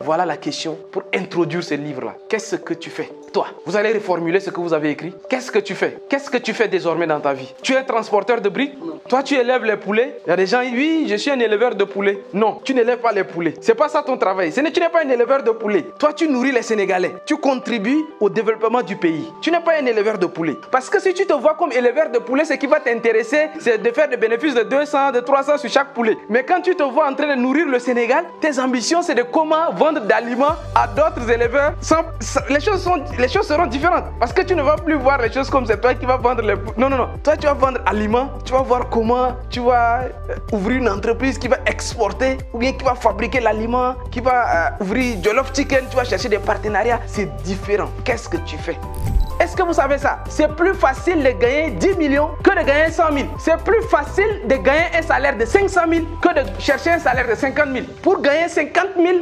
Voilà la question pour introduire ce livre-là. Qu'est-ce que tu fais, toi? Vous allez reformuler ce que vous avez écrit. Qu'est-ce que tu fais? Qu'est-ce que tu fais désormais dans ta vie? Tu es transporteur de briques? Non. Toi, tu élèves les poulets? Il y a des gens qui disent, oui, je suis un éleveur de poulets. Non, tu n'élèves pas les poulets. C'est pas ça ton travail. Tu n'es pas un éleveur de poulets. Toi, tu nourris les Sénégalais. Tu contribues au développement du pays. Tu n'es pas un éleveur de poulets. Parce que si tu te vois comme éleveur de poulets, ce qui va t'intéresser, c'est de faire des bénéfices de 200, de 300 sur chaque poulet. Mais quand tu te vois en train de nourrir le Sénégal, tes ambitions, c'est de comment vendre d'aliments à d'autres éleveurs. Les choses seront différentes. Parce que tu ne vas plus voir les choses comme c'est toi qui vas vendre les poules. Non, non, non. Toi, tu vas vendre aliments. Tu vas voir comment tu vas ouvrir une entreprise qui va exporter ou bien qui va fabriquer l'aliment, qui va ouvrir Jollof Chicken. Tu vas chercher des partenariats. C'est différent. Qu'est-ce que tu fais? Est-ce que vous savez ça? C'est plus facile de gagner 10 millions que de gagner 100 000. C'est plus facile de gagner un salaire de 500 000 que de chercher un salaire de 50 000. Pour gagner 50 000,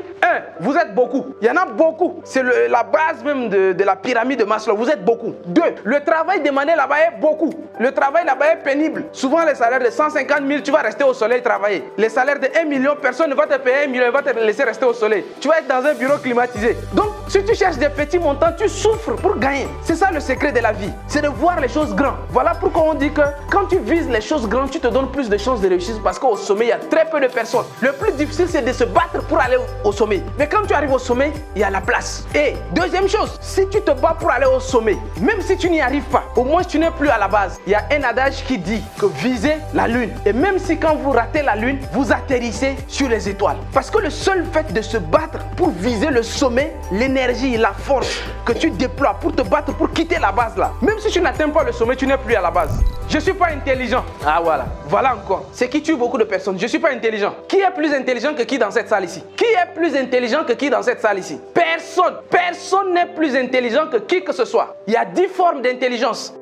vous êtes beaucoup. Il y en a beaucoup. C'est la base même de la pyramide de Maslow. Vous êtes beaucoup. 2, le travail demandé là-bas est beaucoup. Le travail là-bas est pénible. Souvent, les salaires de 150 000, tu vas rester au soleil travailler. Les salaires de 1 million, personne ne va te payer 1 million, il va te laisser rester au soleil. Tu vas être dans un bureau climatisé. Donc, si tu cherches des petits montants, tu souffres pour gagner. C'est ça le secret de la vie. C'est de voir les choses grandes. Voilà pourquoi on dit que quand tu vises les choses grandes, tu te donnes plus de chances de réussir parce qu'au sommet, il y a très peu de personnes. Le plus difficile, c'est de se battre pour aller au sommet. Mais quand tu arrives au sommet, il y a la place. Et deuxième chose, si tu te bats pour aller au sommet, même si tu n'y arrives pas, au moins tu n'es plus à la base. Il y a un adage qui dit que visez la lune. Et même si quand vous ratez la lune, vous atterrissez sur les étoiles. Parce que le seul fait de se battre pour viser le sommet, l'énergie, la force que tu déploies pour te battre, pour quitter la base là. Même si tu n'atteins pas le sommet, tu n'es plus à la base. Je ne suis pas intelligent. Ah voilà. Voilà encore. C'est qui tue beaucoup de personnes. Je ne suis pas intelligent. Qui est plus intelligent que qui dans cette salle ici? Qui est plus intelligent que qui dans cette salle ici? Personne. Personne n'est plus intelligent que qui que ce soit. Il y a 10 formes d'intelligence.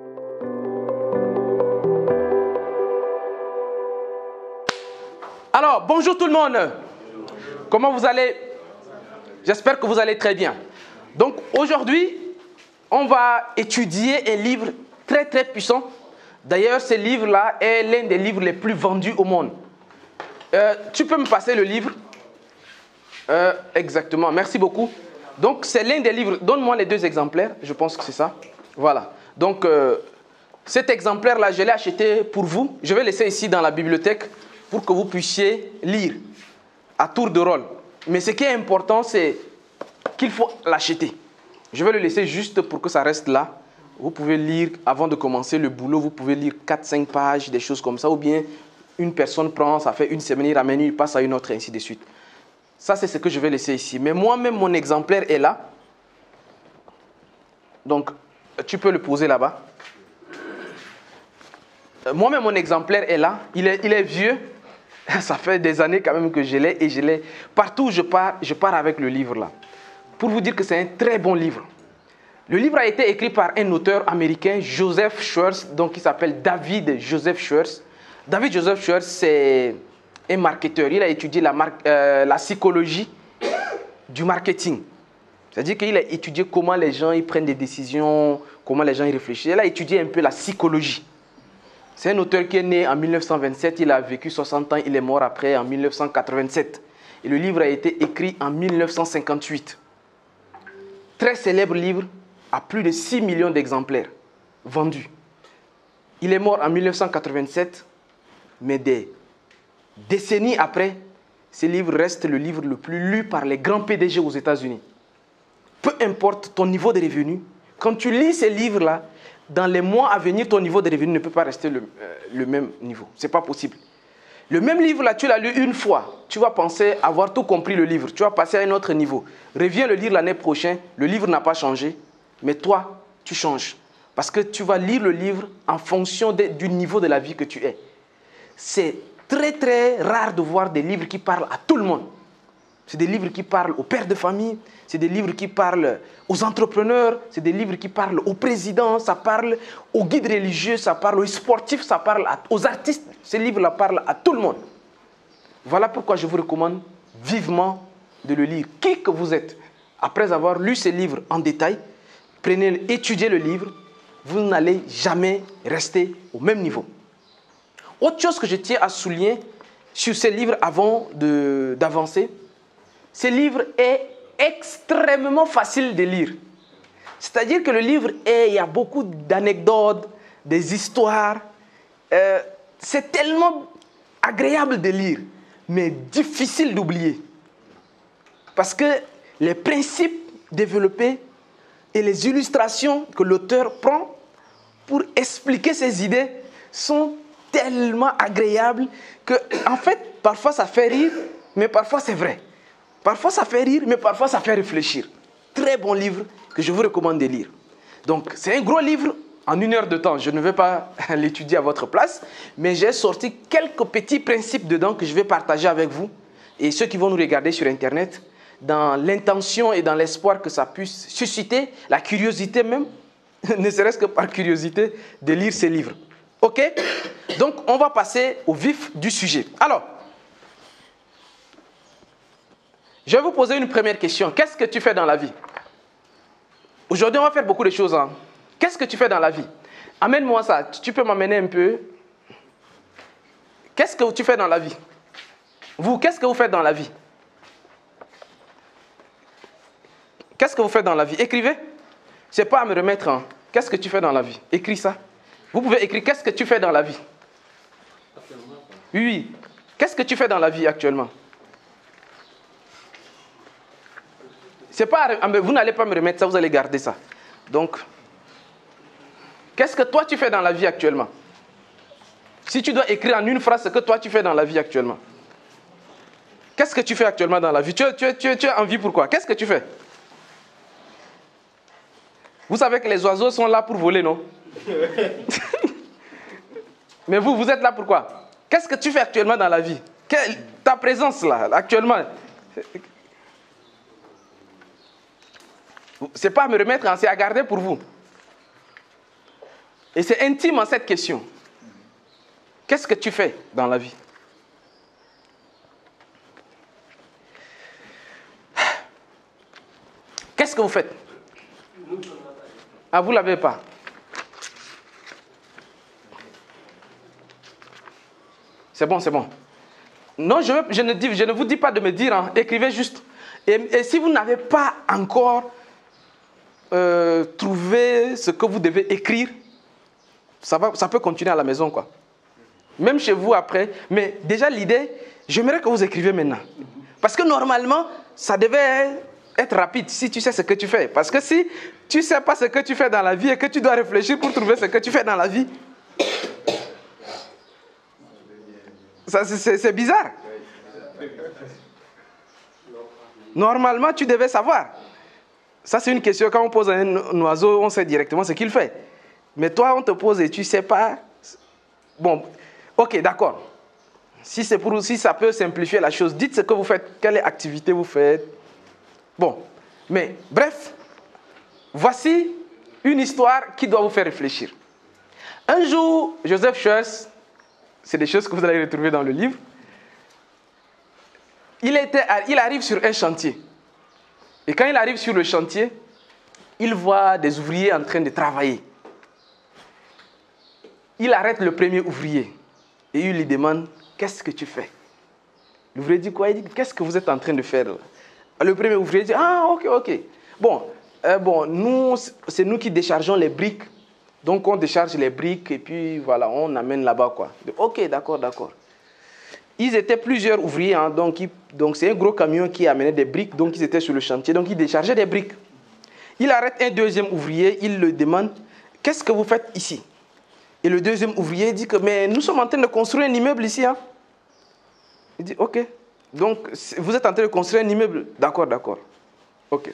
Alors, bonjour tout le monde. Comment vous allez? J'espère que vous allez très bien. Donc aujourd'hui, on va étudier un livre très très puissant. D'ailleurs, ce livre-là est l'un des livres les plus vendus au monde. Tu peux me passer le livre? Exactement, merci beaucoup. Donc c'est l'un des livres, donne-moi les 2 exemplaires, je pense que c'est ça. Voilà, donc cet exemplaire-là, je l'ai acheté pour vous. Je vais laisser ici dans la bibliothèque pour que vous puissiez lire à tour de rôle. Mais ce qui est important, c'est qu'il faut l'acheter. Je vais le laisser juste pour que ça reste là. Vous pouvez lire, avant de commencer le boulot, vous pouvez lire 4-5 pages, des choses comme ça. Ou bien, une personne prend, ça fait une semaine, il ramène, il passe à une autre, et ainsi de suite. Ça, c'est ce que je vais laisser ici. Mais moi-même, mon exemplaire est là. Donc, tu peux le poser là-bas. Moi-même, mon exemplaire est là. Il est vieux. Ça fait des années quand même que je l'ai. Et je l'ai. Partout où je pars avec le livre là. Pour vous dire que c'est un très bon livre. Le livre a été écrit par un auteur américain, Joseph Schwartz, donc il s'appelle David Joseph Schwartz. David Joseph Schwartz, c'est un marketeur. Il a étudié la psychologie du marketing. C'est-à-dire qu'il a étudié comment les gens ils prennent des décisions, comment les gens ils réfléchissent. Il a étudié un peu la psychologie. C'est un auteur qui est né en 1927, il a vécu 60 ans, il est mort après en 1987. Et le livre a été écrit en 1958. Très célèbre livre, à plus de 6 millions d'exemplaires vendus. Il est mort en 1987, mais des décennies après, ce livre reste le livre le plus lu par les grands PDG aux États-Unis. Peu importe ton niveau de revenu, quand tu lis ces livres-là, dans les mois à venir, ton niveau de revenu ne peut pas rester le même niveau. Ce n'est pas possible. Le même livre-là, tu l'as lu une fois. Tu vas penser avoir tout compris le livre. Tu vas passer à un autre niveau. Reviens le lire l'année prochaine. Le livre n'a pas changé. Mais toi, tu changes. Parce que tu vas lire le livre en fonction du niveau de la vie que tu es. C'est très très rare de voir des livres qui parlent à tout le monde. C'est des livres qui parlent aux pères de famille, c'est des livres qui parlent aux entrepreneurs, c'est des livres qui parlent aux présidents, ça parle aux guides religieux, ça parle aux sportifs, ça parle aux artistes. Ces livres-là parlent à tout le monde. Voilà pourquoi je vous recommande vivement de le lire. Qui que vous êtes, après avoir lu ces livres en détail, étudiez le livre, vous n'allez jamais rester au même niveau. Autre chose que je tiens à souligner sur ces livres avant d'avancer, ce livre est extrêmement facile de lire. C'est-à-dire que le livre, il y a beaucoup d'anecdotes, des histoires. C'est tellement agréable de lire, mais difficile d'oublier. Parce que les principes développés et les illustrations que l'auteur prend pour expliquer ses idées sont tellement agréables que, en fait, parfois ça fait rire, mais parfois c'est vrai. Parfois ça fait rire, mais parfois ça fait réfléchir. Très bon livre que je vous recommande de lire. Donc, c'est un gros livre en 1 heure de temps. Je ne vais pas l'étudier à votre place, mais j'ai sorti quelques petits principes dedans que je vais partager avec vous et ceux qui vont nous regarder sur Internet, dans l'intention et dans l'espoir que ça puisse susciter la curiosité même, ne serait-ce que par curiosité, de lire ces livres. OK? Donc, on va passer au vif du sujet. Alors, je vais vous poser une première question. Qu'est-ce que tu fais dans la vie? Aujourd'hui, on va faire beaucoup de choses. Hein. Qu'est-ce que tu fais dans la vie? Amène-moi ça. Tu peux m'amener un peu. Qu'est-ce que tu fais dans la vie? Vous, qu'est-ce que vous faites dans la vie? Qu'est-ce que vous faites dans la vie? Écrivez. Ce n'est pas à me remettre. Hein. Qu'est-ce que tu fais dans la vie? Écris ça. Vous pouvez écrire. Qu'est-ce que tu fais dans la vie? Oui. Qu'est-ce que tu fais dans la vie actuellement? C'est pas, vous n'allez pas me remettre ça, vous allez garder ça. Donc, qu'est-ce que toi tu fais dans la vie actuellement? Si tu dois écrire en une phrase ce que toi tu fais dans la vie actuellement. Qu'est-ce que tu fais actuellement dans la vie? Tu es en vie pourquoi? Qu'est-ce que tu fais? Vous savez que les oiseaux sont là pour voler, non? Mais vous êtes là pourquoi? Qu'est-ce que tu fais actuellement dans la vie? Ta présence là, actuellement. Ce n'est pas à me remettre, c'est à garder pour vous. Et c'est intime en cette question. Qu'est-ce que tu fais dans la vie? Qu'est-ce que vous faites? Ah, vous ne l'avez pas. C'est bon, c'est bon. Non, je ne vous dis pas de me dire, hein, écrivez juste. Et si vous n'avez pas encore trouvé ce que vous devez écrire, ça peut continuer à la maison, quoi. Même chez vous après. Mais déjà, l'idée, j'aimerais que vous écrivez maintenant. Parce que normalement, ça devait être rapide si tu sais ce que tu fais. Parce que si tu ne sais pas ce que tu fais dans la vie et que tu dois réfléchir pour trouver ce que tu fais dans la vie, c'est bizarre. Normalement, tu devais savoir. Ça, c'est une question. Quand on pose à un oiseau, on sait directement ce qu'il fait. Mais toi, on te pose et tu ne sais pas. Bon, ok, d'accord. Si ça peut simplifier la chose, dites ce que vous faites, quelle activité vous faites. Bon, mais bref, voici une histoire qui doit vous faire réfléchir. Un jour, Joseph Schwartz, c'est des choses que vous allez retrouver dans le livre, il arrive sur un chantier. Et quand il arrive sur le chantier, il voit des ouvriers en train de travailler. Il arrête le premier ouvrier et il lui demande « Qu'est-ce que tu fais ?» L'ouvrier dit quoi? Il dit « Qu'est-ce que vous êtes en train de faire là ?» Le premier ouvrier dit « Ah, ok. Bon, c'est nous qui déchargeons les briques. Donc on décharge les briques et puis voilà, on amène là-bas quoi. » Ok, d'accord. Ils étaient plusieurs ouvriers, hein, donc c'est un gros camion qui amenait des briques, donc ils étaient sur le chantier, donc ils déchargeaient des briques. Il arrête un deuxième ouvrier, il le demande « Qu'est-ce que vous faites ici ?» Et le deuxième ouvrier dit que « Mais nous sommes en train de construire un immeuble ici. Hein. » Il dit « Ok. Donc vous êtes en train de construire un immeuble. D'accord. Ok. »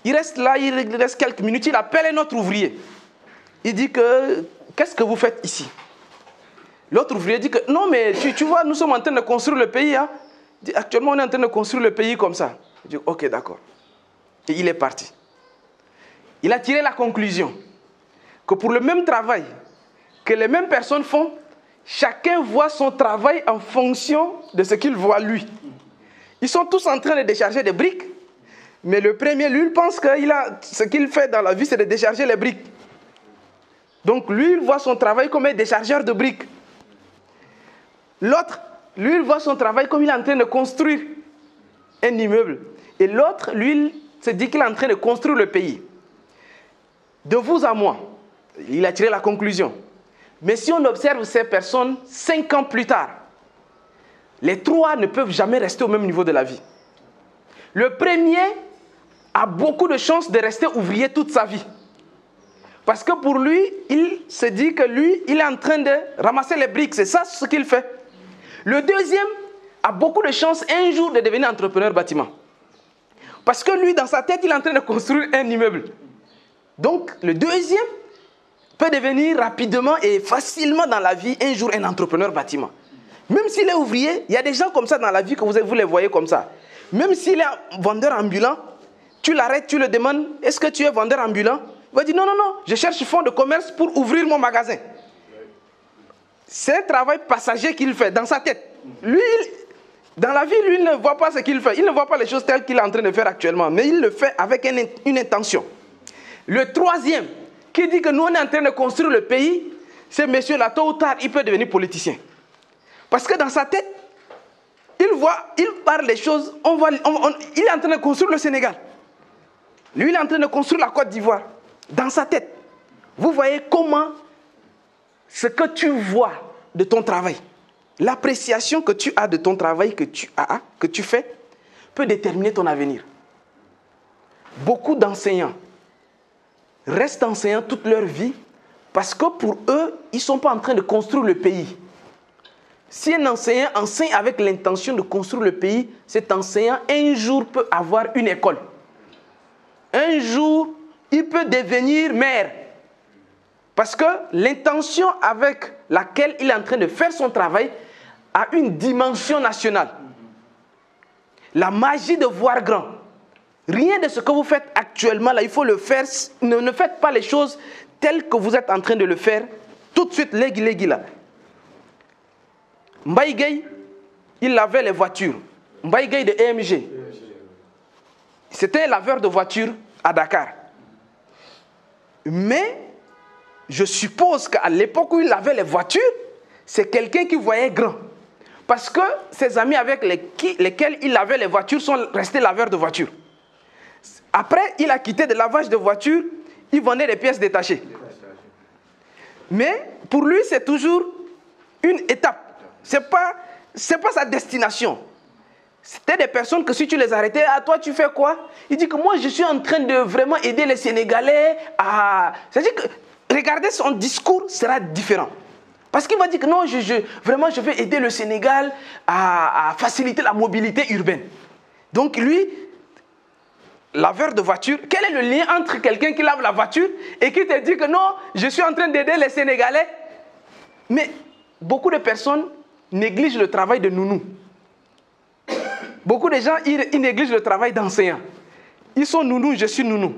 Il reste là, il reste quelques minutes, il appelle un autre ouvrier. Il dit que « Qu'est-ce que vous faites ici ?» L'autre ouvrier dit que « Non, mais tu vois, nous sommes en train de construire le pays. Hein. » Il dit « Actuellement, on est en train de construire le pays comme ça. » Il dit « Ok, d'accord. » Et il est parti. Il a tiré la conclusion que pour le même travail que les mêmes personnes font, chacun voit son travail en fonction de ce qu'il voit lui. Ils sont tous en train de décharger des briques, mais le premier, lui, il pense que ce qu'il fait dans la vie, c'est de décharger les briques. Donc lui, il voit son travail comme un déchargeur de briques. L'autre, lui, il voit son travail comme il est en train de construire un immeuble. Et l'autre, lui, il se dit qu'il est en train de construire le pays. De vous à moi, il a tiré la conclusion. Mais si on observe ces personnes 5 ans plus tard, les 3 ne peuvent jamais rester au même niveau de la vie. Le premier a beaucoup de chances de rester ouvrier toute sa vie. Parce que pour lui, il se dit que lui, il est en train de ramasser les briques. C'est ça ce qu'il fait. Le deuxième a beaucoup de chances un jour de devenir entrepreneur bâtiment. Parce que lui, dans sa tête, il est en train de construire un immeuble. Donc, le deuxième peut devenir rapidement et facilement dans la vie un jour un entrepreneur bâtiment. Même s'il est ouvrier, il y a des gens comme ça dans la vie que vous les voyez comme ça. Même s'il est vendeur ambulant, tu l'arrêtes, tu le demandes, est-ce que tu es vendeur ambulant? Il va dire non, non, non, je cherche fonds de commerce pour ouvrir mon magasin. C'est un travail passager qu'il fait dans sa tête. Lui, dans la vie, lui, il ne voit pas ce qu'il fait. Il ne voit pas les choses telles qu'il est en train de faire actuellement. Mais il le fait avec une intention. Le troisième, qui dit que nous, on est en train de construire le pays, ce monsieur-là, tôt ou tard, il peut devenir politicien. Parce que dans sa tête, il parle des choses, il est en train de construire le Sénégal. Lui, il est en train de construire la Côte d'Ivoire. Dans sa tête. Vous voyez comment ce que tu vois de ton travail, l'appréciation que tu as de ton travail que tu fais, peut déterminer ton avenir. Beaucoup d'enseignants restent enseignants toute leur vie parce que pour eux, ils ne sont pas en train de construire le pays. Si un enseignant enseigne avec l'intention de construire le pays, cet enseignant, un jour, peut avoir une école. Un jour, il peut devenir maire. Parce que l'intention avec laquelle il est en train de faire son travail a une dimension nationale. La magie de voir grand. Rien de ce que vous faites actuellement, là, il faut le faire. Ne faites pas les choses telles que vous êtes en train de le faire. Tout de suite, légui là. Mbaye Gueye, il lavait les voitures. Mbaye Gueye de EMG. C'était un laveur de voitures à Dakar. Mais je suppose qu'à l'époque où il lavait les voitures, c'est quelqu'un qui voyait grand. Parce que ses amis avec lesquels il lavait les voitures sont restés laveurs de voitures. Après, il a quitté le lavage de voitures, il vendait des pièces détachées. Mais pour lui, c'est toujours une étape. Ce n'est pas sa destination. C'était des personnes que si tu les arrêtais, ah, toi tu fais quoi? Il dit que moi je suis en train de vraiment aider les Sénégalais à... C'est-à-dire que regardez son discours sera différent. Parce qu'il va dire que non, vraiment je vais aider le Sénégal à faciliter la mobilité urbaine. Donc lui, laveur de voiture, quel est le lien entre quelqu'un qui lave la voiture et qui te dit que non, je suis en train d'aider les Sénégalais? Mais beaucoup de personnes négligent le travail de nounou. Beaucoup de gens, ils négligent le travail d'enseignant. Ils sont nounou, je suis nounou.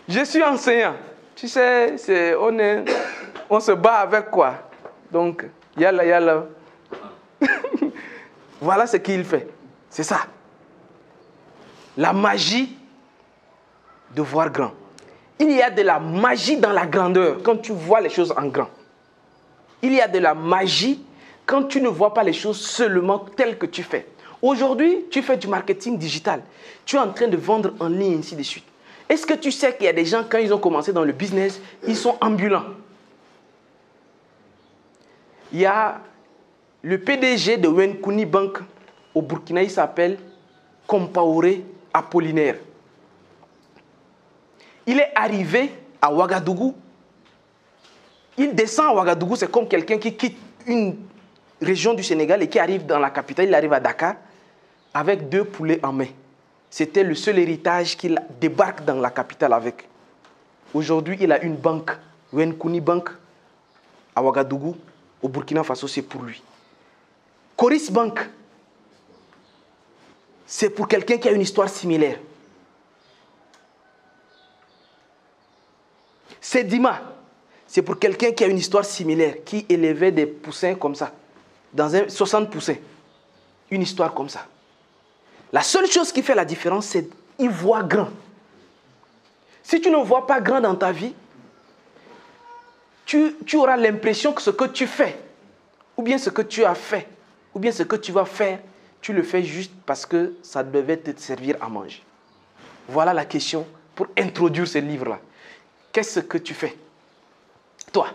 Je suis enseignant. Tu sais, on se bat avec quoi? Donc, yalla. Voilà ce qu'il fait. C'est ça. La magie de voir grand. Il y a de la magie dans la grandeur quand tu vois les choses en grand. Il y a de la magie quand tu ne vois pas les choses seulement telles que tu fais. Aujourd'hui, tu fais du marketing digital. Tu es en train de vendre en ligne, ainsi de suite. Est-ce que tu sais qu'il y a des gens, quand ils ont commencé dans le business, ils sont ambulants? Il y a le PDG de Wenkuni Bank au Burkina, il s'appelle Compaoré Apollinaire. Il est arrivé à Ouagadougou. Il descend à Ouagadougou, c'est comme quelqu'un qui quitte une région du Sénégal et qui arrive dans la capitale. Il arrive à Dakar avec 2 poulets en main. C'était le seul héritage qu'il débarque dans la capitale avec. Aujourd'hui, il a une banque, Wenkuni Bank, à Ouagadougou, au Burkina Faso, c'est pour lui. Coris Bank, c'est pour quelqu'un qui a une histoire similaire. Sedima, c'est pour quelqu'un qui a une histoire similaire, qui élevait des poussins comme ça, dans 60 poussins. Une histoire comme ça. La seule chose qui fait la différence, c'est qu'il voit grand. Si tu ne vois pas grand dans ta vie, tu auras l'impression que ce que tu fais, ou bien ce que tu as fait, ou bien ce que tu vas faire, tu le fais juste parce que ça devait te servir à manger. voilà la question pour introduire ce livre-là. Qu'est-ce que tu fais? Toi,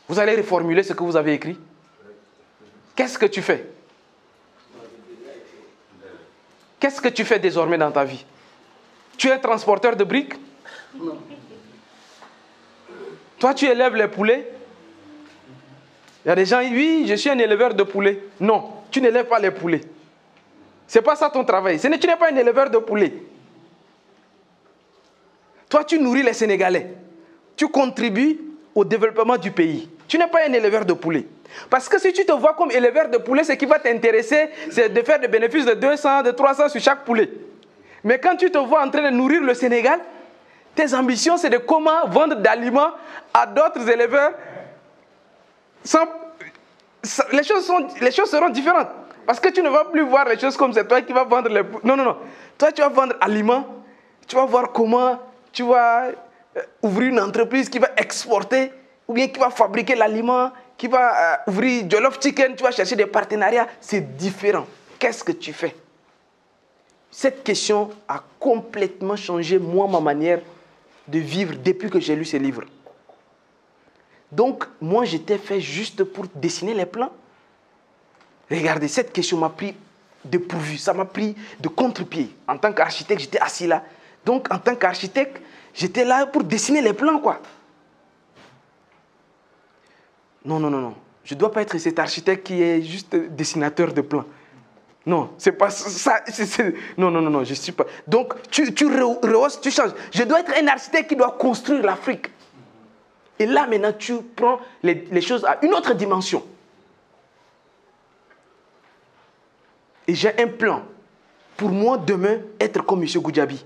vous allez reformuler ce que vous avez écrit. Qu'est-ce que tu fais? Qu'est-ce que tu fais désormais dans ta vie? Tu es un transporteur de briques? Non. Toi, tu élèves les poulets? Il y a des gens qui disent, oui, je suis un éleveur de poulets. Non, tu n'élèves pas les poulets. Ce n'est pas ça ton travail. Tu n'es pas un éleveur de poulets. Toi, tu nourris les Sénégalais. Tu contribues au développement du pays. Tu n'es pas un éleveur de poulets. Parce que si tu te vois comme éleveur de poulets, ce qui va t'intéresser, c'est de faire des bénéfices de 200, de 300 sur chaque poulet. Mais quand tu te vois en train de nourrir le Sénégal, tes ambitions, c'est de comment vendre d'aliments à d'autres éleveurs. Les choses seront différentes. Parce que tu ne vas plus voir les choses comme c'est toi qui vas vendre les poules. Non, non, non. Toi, tu vas vendre aliments. Tu vas voir comment tu vas ouvrir une entreprise qui va exporter ou bien qui va fabriquer l'aliment, qui va ouvrir Jollof Chicken, tu vas chercher des partenariats. C'est différent. Qu'est-ce que tu fais? Cette question a complètement changé, moi, ma manière de vivre depuis que j'ai lu ce livre. Donc, moi, j'étais fait juste pour dessiner les plans. Regardez, cette question m'a pris de dépourvu, ça m'a pris de contre-pied. En tant qu'architecte, j'étais assis là. Donc, en tant qu'architecte, j'étais là pour dessiner les plans, quoi. Non, non, non, non. Je ne dois pas être cet architecte qui est juste dessinateur de plans. Non, c'est pas ça. Non, non, non, non, je ne suis pas. Donc, tu rehausses, tu changes. Je dois être un architecte qui doit construire l'Afrique. Et là, maintenant, tu prends les choses à une autre dimension. Et j'ai un plan pour moi demain être comme M. Goudiaby.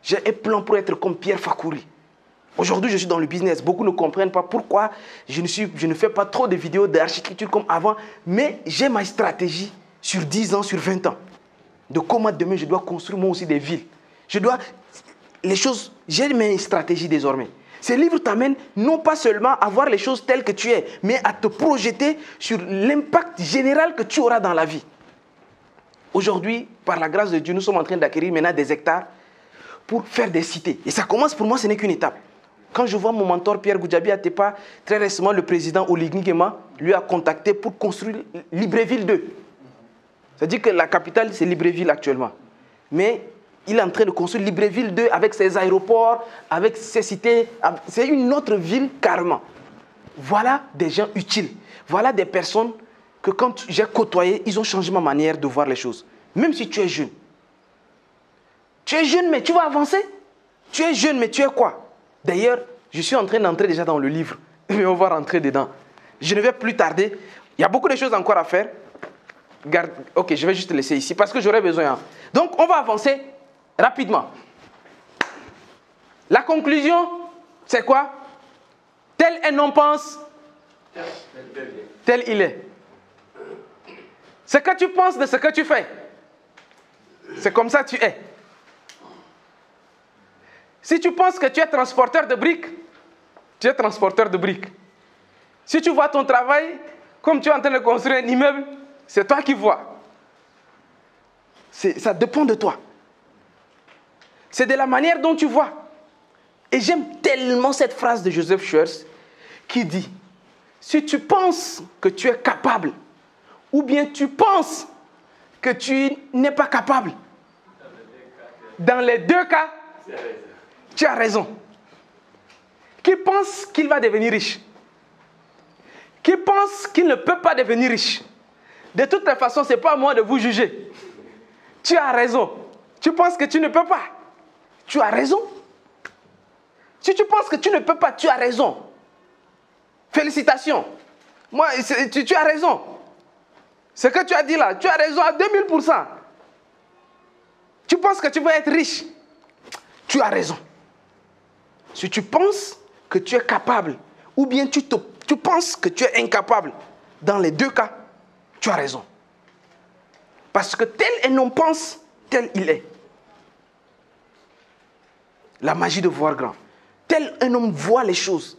J'ai un plan pour être comme Pierre Fakouri. Aujourd'hui, je suis dans le business. Beaucoup ne comprennent pas pourquoi je ne fais pas trop de vidéos d'architecture comme avant. Mais j'ai ma stratégie sur 10 ans, sur 20 ans. De comment demain je dois construire moi aussi des villes. J'ai mes stratégies désormais. Ce livre t'amène non pas seulement à voir les choses telles que tu es, mais à te projeter sur l'impact général que tu auras dans la vie. Aujourd'hui, par la grâce de Dieu, nous sommes en train d'acquérir maintenant des hectares pour faire des cités. Et ça commence pour moi, ce n'est qu'une étape. Quand je vois mon mentor Pierre Goudiaby Atepa, très récemment, le président Oligui Nguema lui a contacté pour construire Libreville 2. C'est-à-dire que la capitale, c'est Libreville actuellement. Mais il est en train de construire Libreville 2 avec ses aéroports, avec ses cités. C'est une autre ville carrément. Voilà des gens utiles. Voilà des personnes que quand j'ai côtoyé, ils ont changé ma manière de voir les choses. Même si tu es jeune. Tu es jeune, mais tu vas avancer. Tu es jeune, mais tu es quoi? D'ailleurs, je suis en train d'entrer déjà dans le livre. Mais on va rentrer dedans. Je ne vais plus tarder. Il y a beaucoup de choses encore à faire. Ok, je vais juste te laisser ici parce que j'aurai besoin. Donc, on va avancer rapidement. La conclusion, c'est quoi? Tel un homme pense, tel il est. Ce que tu penses de ce que tu fais, c'est comme ça que tu es. Si tu penses que tu es transporteur de briques, tu es transporteur de briques. Si tu vois ton travail comme tu es en train de construire un immeuble, c'est toi qui vois. Ça dépend de toi. C'est de la manière dont tu vois. Et j'aime tellement cette phrase de Joseph Schwartz qui dit, si tu penses que tu es capable, ou bien tu penses que tu n'es pas capable, dans les deux cas, tu as raison. Qui pense qu'il va devenir riche? Qui pense qu'il ne peut pas devenir riche? De toute façon, ce n'est pas à moi de vous juger. Tu as raison. Tu penses que tu ne peux pas? Tu as raison. Si tu penses que tu ne peux pas, tu as raison. Félicitations. Moi, tu as raison. Ce que tu as dit là, tu as raison à 2000%. Tu penses que tu vas être riche? Tu as raison. Si tu penses que tu es capable, ou bien tu penses que tu es incapable, dans les deux cas, tu as raison. Parce que tel un homme pense, tel il est. La magie de voir grand. Tel un homme voit les choses.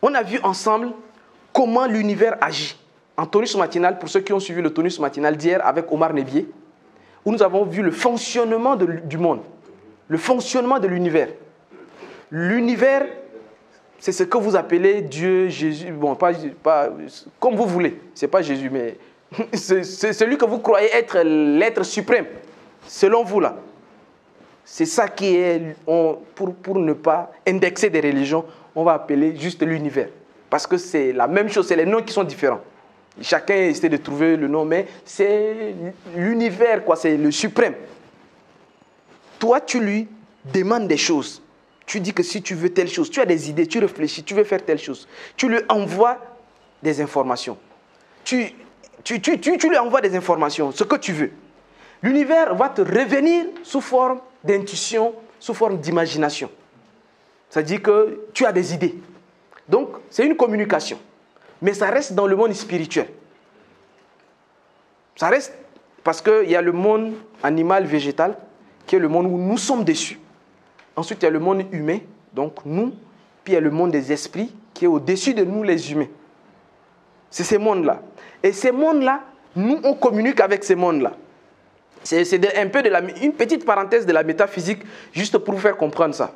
On a vu ensemble comment l'univers agit. En tonus matinal, pour ceux qui ont suivi le tonus matinal d'hier avec Omar Nebier, où nous avons vu le fonctionnement du monde. le fonctionnement de l'univers. L'univers, c'est ce que vous appelez Dieu, Jésus, bon, pas comme vous voulez, c'est pas Jésus, mais c'est celui que vous croyez être l'être suprême, selon vous là. C'est ça qui est, pour ne pas indexer des religions, on va appeler juste l'univers. Parce que c'est la même chose, c'est les noms qui sont différents. Chacun essaie de trouver le nom, mais c'est l'univers, quoi, c'est le suprême. Toi, tu lui demandes des choses. Tu dis que si tu veux telle chose, tu as des idées, tu réfléchis, tu veux faire telle chose. Tu lui envoies des informations. Tu lui envoies des informations, ce que tu veux. L'univers va te revenir sous forme d'intuition, sous forme d'imagination. C'est-à-dire que tu as des idées. Donc, c'est une communication. Mais ça reste dans le monde spirituel. Ça reste parce qu'il y a le monde animal, végétal, qui est le monde où nous sommes dessus. Ensuite, il y a le monde humain, donc nous. Puis il y a le monde des esprits, qui est au-dessus de nous, les humains. C'est ces mondes-là. Et ces mondes-là, nous, on communique avec ces mondes-là. C'est un peu une petite parenthèse de la métaphysique, juste pour vous faire comprendre ça.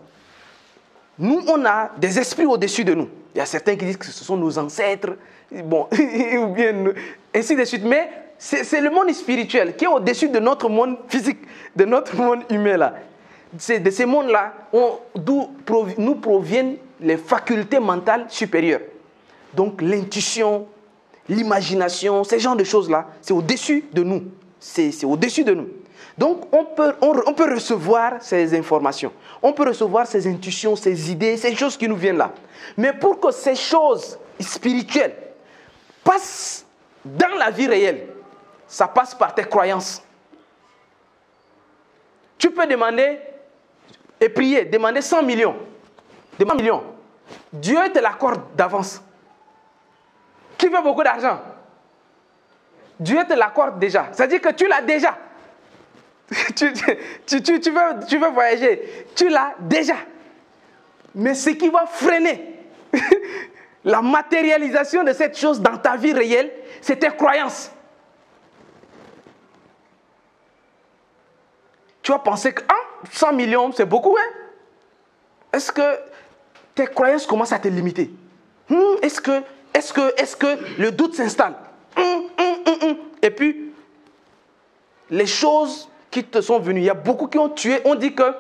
Nous, on a des esprits au-dessus de nous. Il y a certains qui disent que ce sont nos ancêtres, bon, ou bien ainsi de suite. Mais c'est le monde spirituel qui est au-dessus de notre monde physique, de notre monde humain là. C'est de ces mondes-là d'où nous proviennent les facultés mentales supérieures. Donc l'intuition, l'imagination, ces genres de choses-là, c'est au-dessus de nous. C'est au-dessus de nous. Donc on peut recevoir ces informations. On peut recevoir ces intuitions, ces idées, ces choses qui nous viennent là. Mais pour que ces choses spirituelles passent dans la vie réelle, ça passe par tes croyances. Tu peux demander et prier, demander 100 millions. Demander 100 millions. Dieu te l'accorde d'avance. Qui veut beaucoup d'argent? Dieu te l'accorde déjà. C'est-à-dire que tu l'as déjà. tu veux voyager. Tu l'as déjà. Mais ce qui va freiner la matérialisation de cette chose dans ta vie réelle, c'est tes croyances. Tu vas penser que 100 millions, c'est beaucoup, hein? Est-ce que tes croyances commencent à te limiter? Est-ce que le doute s'installe? Et puis, les choses qui te sont venues, il y a beaucoup qui ont tué. On dit que,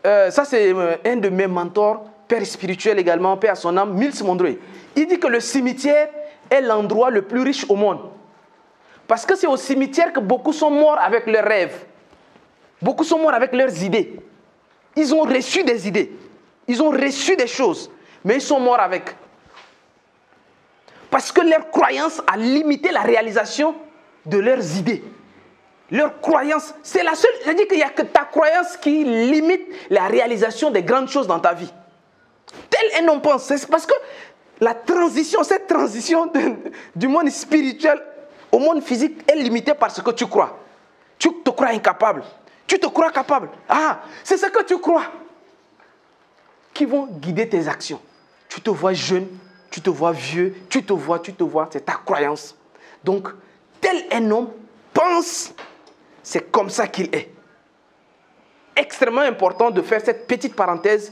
ça c'est un de mes mentors, père spirituel également, père à son âme, Miles Monroe. Il dit que le cimetière est l'endroit le plus riche au monde. Parce que c'est au cimetière que beaucoup sont morts avec leurs rêves. Beaucoup sont morts avec leurs idées. Ils ont reçu des idées. Ils ont reçu des choses. Mais ils sont morts avec. Parce que leur croyance a limité la réalisation de leurs idées. Leur croyance, c'est la seule. C'est-à-dire qu'il n'y a que ta croyance qui limite la réalisation des grandes choses dans ta vie. Tel un homme pense. C'est parce que la transition, cette transition du monde spirituel au monde physique est limitée par ce que tu crois. Tu te crois incapable. Tu te crois capable. C'est ce que tu crois qui vont guider tes actions. Tu te vois jeune, tu te vois vieux, tu te vois, c'est ta croyance. Donc, tel un homme pense, c'est comme ça qu'il est. Extrêmement important de faire cette petite parenthèse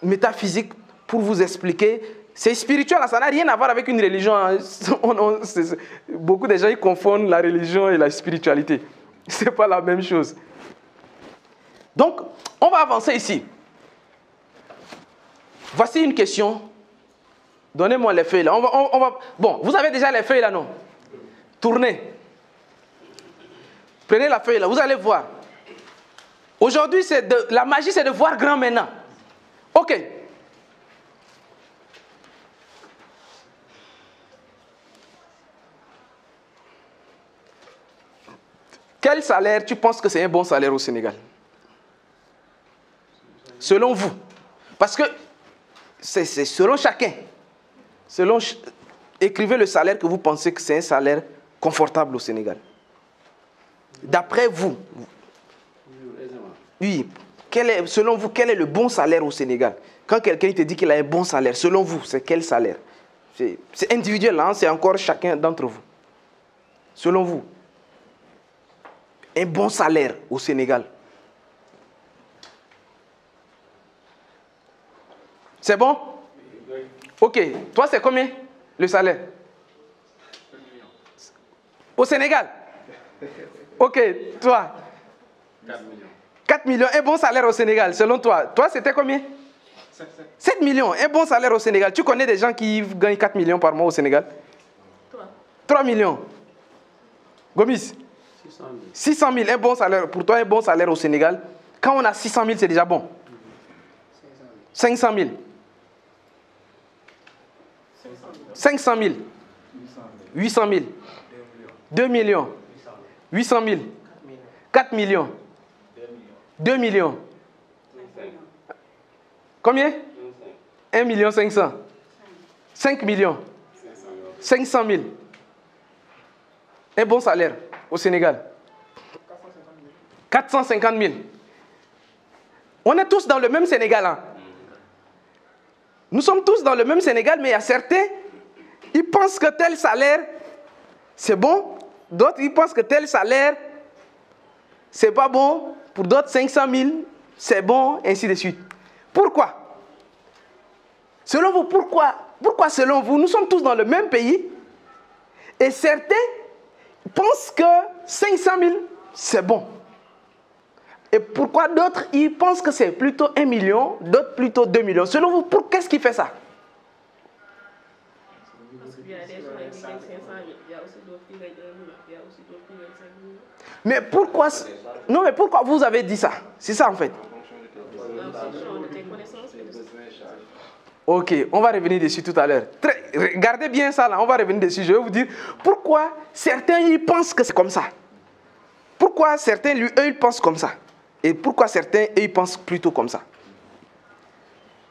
métaphysique pour vous expliquer. C'est spirituel, ça n'a rien à voir avec une religion. Beaucoup de gens ils confondent la religion et la spiritualité. Ce n'est pas la même chose. Donc, on va avancer ici. Voici une question. Donnez-moi les feuilles là. Bon, vous avez déjà les feuilles là, non? Tournez. Prenez la feuille là, vous allez voir. Aujourd'hui, la magie, c'est de voir grand maintenant. Ok. Quel salaire tu penses que c'est un bon salaire au Sénégal? Selon vous. Parce que c'est selon chacun. Écrivez le salaire que vous pensez que c'est un salaire confortable au Sénégal. D'après vous. Oui. Selon vous, quel est le bon salaire au Sénégal? Quand quelqu'un te dit qu'il a un bon salaire, selon vous, c'est quel salaire? C'est individuel, hein? C'est encore chacun d'entre vous. Selon vous. Un bon salaire au Sénégal. C'est bon? Ok. Toi, c'est combien le salaire? Au Sénégal? Ok. Toi? 4 millions. 4 millions. Un bon salaire au Sénégal, selon toi. Toi, c'était combien? 7 millions. Un bon salaire au Sénégal. Tu connais des gens qui gagnent 4 millions par mois au Sénégal? 3 millions. Gomis? 600 000. Un bon salaire. Pour toi, un bon salaire au Sénégal. Quand on a 600 000, c'est déjà bon. 500 000. 500 000. 800 000. 2 millions. 800 000. 4 millions. 2 millions. Combien? 1 million 500. 5 millions. 500 000. Un bon salaire au Sénégal. 450 000. On est tous dans le même Sénégal. Hein? Nous sommes tous dans le même Sénégal, mais il y a certains, ils pensent que tel salaire, c'est bon. D'autres, ils pensent que tel salaire, c'est pas bon. Pour d'autres, 500 000, c'est bon, ainsi de suite. Pourquoi? Selon vous, pourquoi selon vous, nous sommes tous dans le même pays et certains pensent que 500 000, c'est bon. Et pourquoi d'autres, ils pensent que c'est plutôt 1 million, d'autres plutôt 2 millions. Selon vous, qu'est-ce qui fait ça? Parce qu'il y a des gens qui gagnent 500 000, il y a aussi d'autres qui gagnent 1 million, il y a aussi d'autres qui gagnent 5 millions. Mais pourquoi... Non, mais pourquoi vous avez dit ça? C'est ça en fait. En fonction de tes connaissances et de ce que tu sais. Ok, on va revenir dessus tout à l'heure. Regardez bien ça là, on va revenir dessus. Je vais vous dire pourquoi certains ils pensent que c'est comme ça. Pourquoi certains, eux, ils pensent comme ça. Et pourquoi certains, eux, ils pensent plutôt comme ça.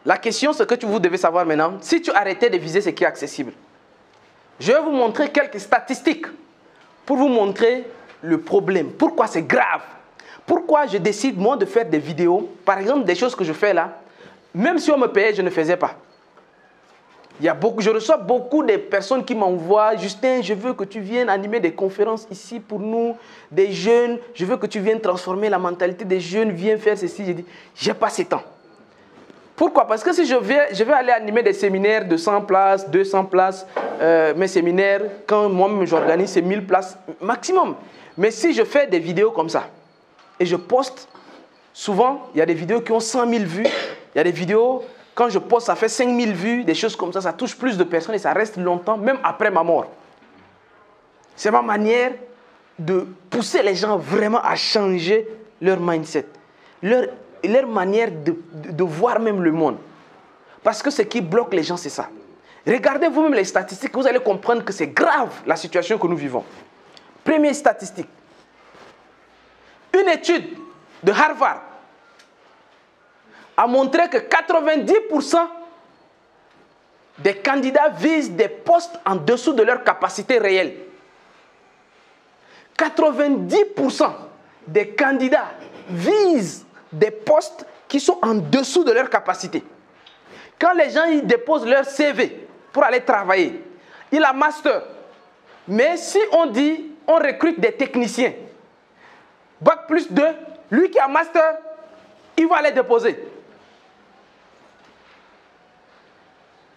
La question, c'est que vous devez savoir maintenant, si tu arrêtais de viser ce qui est accessible. Je vais vous montrer quelques statistiques pour vous montrer le problème. Pourquoi c'est grave. Pourquoi je décide, moi, de faire des vidéos. Par exemple, des choses que je fais là. Même si on me payait, je ne faisais pas. Je reçois beaucoup de personnes qui m'envoient « Justin, je veux que tu viennes animer des conférences ici pour nous, des jeunes. Je veux que tu viennes transformer la mentalité des jeunes. Viens faire ceci. » J'ai dit « J'ai pas ce temps. » Pourquoi? Parce que si je vais aller animer des séminaires de 100 places, 200 places. Mes séminaires, quand moi-même j'organise, c'est 1000 places maximum. Mais si je fais des vidéos comme ça, et je poste, souvent, il y a des vidéos qui ont 100 000 vues. Il y a des vidéos, quand je poste, ça fait 5 000 vues, des choses comme ça. Ça touche plus de personnes et ça reste longtemps, même après ma mort. C'est ma manière de pousser les gens vraiment à changer leur mindset. Leur manière de voir même le monde. Parce que ce qui bloque les gens, c'est ça. Regardez vous-même les statistiques, vous allez comprendre que c'est grave la situation que nous vivons. Première statistique. Une étude de Harvard a montré que 90% des candidats visent des postes en dessous de leur capacité réelle. 90% des candidats visent des postes qui sont en dessous de leur capacité. Quand les gens ils déposent leur CV pour aller travailler, il a master. Mais si on dit, on recrute des techniciens, Bac plus 2, lui qui a master, il va aller déposer.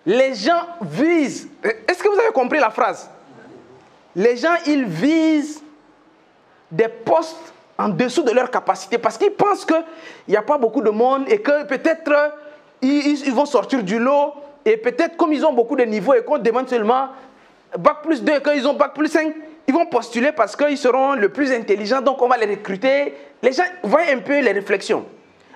Les gens visent, est-ce que vous avez compris la phrase? Les gens, ils visent des postes en dessous de leur capacité parce qu'ils pensent qu'il n'y a pas beaucoup de monde et que peut-être ils vont sortir du lot et peut-être comme ils ont beaucoup de niveaux et qu'on demande seulement Bac plus 2 et quand ils ont Bac plus 5, ils vont postuler parce qu'ils seront le plus intelligents, donc on va les recruter. Les gens voient un peu les réflexions.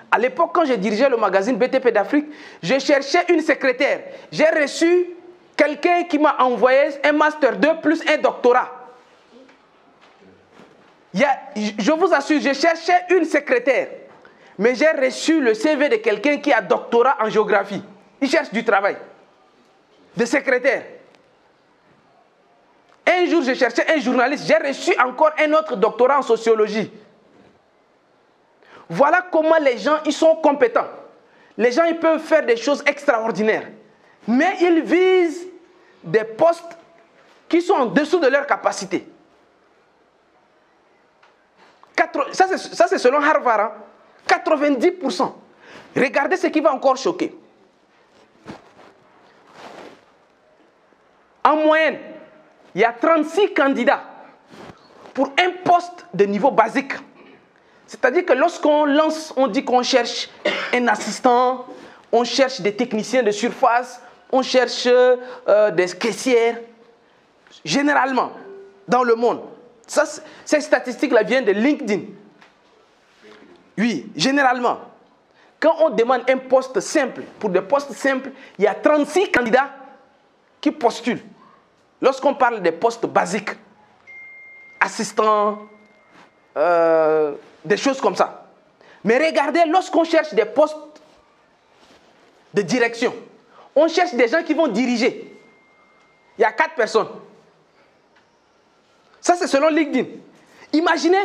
À l'époque, quand je dirigeais le magazine BTP d'Afrique, je cherchais une secrétaire. J'ai reçu quelqu'un qui m'a envoyé un Master 2 plus un doctorat. Je vous assure, je cherchais une secrétaire. Mais j'ai reçu le CV de quelqu'un qui a doctorat en géographie. Il cherche du travail. De secrétaire. Un jour, je cherchais un journaliste. J'ai reçu encore un autre doctorat en sociologie. Voilà comment les gens, ils sont compétents. Les gens, ils peuvent faire des choses extraordinaires. Mais ils visent des postes qui sont en dessous de leur capacité. Ça, c'est selon Harvard. Hein? 90%. Regardez ce qui va encore choquer. En moyenne, il y a 36 candidats pour un poste de niveau basique. C'est-à-dire que lorsqu'on lance, on dit qu'on cherche un assistant, on cherche des techniciens de surface, on cherche des caissières. Généralement, dans le monde, ces statistiques-là viennent de LinkedIn. Oui, généralement, quand on demande un poste simple, pour des postes simples, il y a 36 candidats qui postulent. Lorsqu'on parle des postes basiques, assistants, des choses comme ça. Mais regardez, lorsqu'on cherche des postes de direction, on cherche des gens qui vont diriger. Il y a 4 personnes. Ça, c'est selon LinkedIn. Imaginez,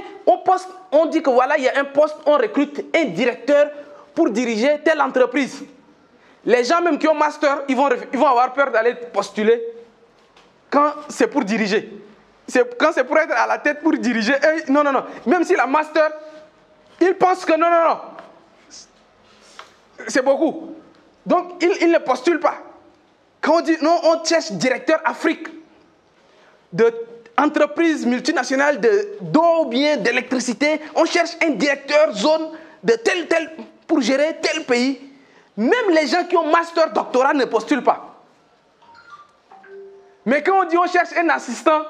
on dit que voilà, il y a un poste, on recrute un directeur pour diriger telle entreprise. Les gens même qui ont master, ils vont avoir peur d'aller postuler quand c'est pour diriger. Quand c'est pour être à la tête pour diriger, non. Même s'il a master, ils pensent que non. C'est beaucoup. Donc, ils ne postulent pas. Quand on dit non, on cherche directeur Afrique d'entreprise multinationale d'eau ou bien d'électricité. On cherche un directeur zone de tel pour gérer tel pays. Même les gens qui ont master, doctorat ne postulent pas. Mais quand on dit on cherche un assistant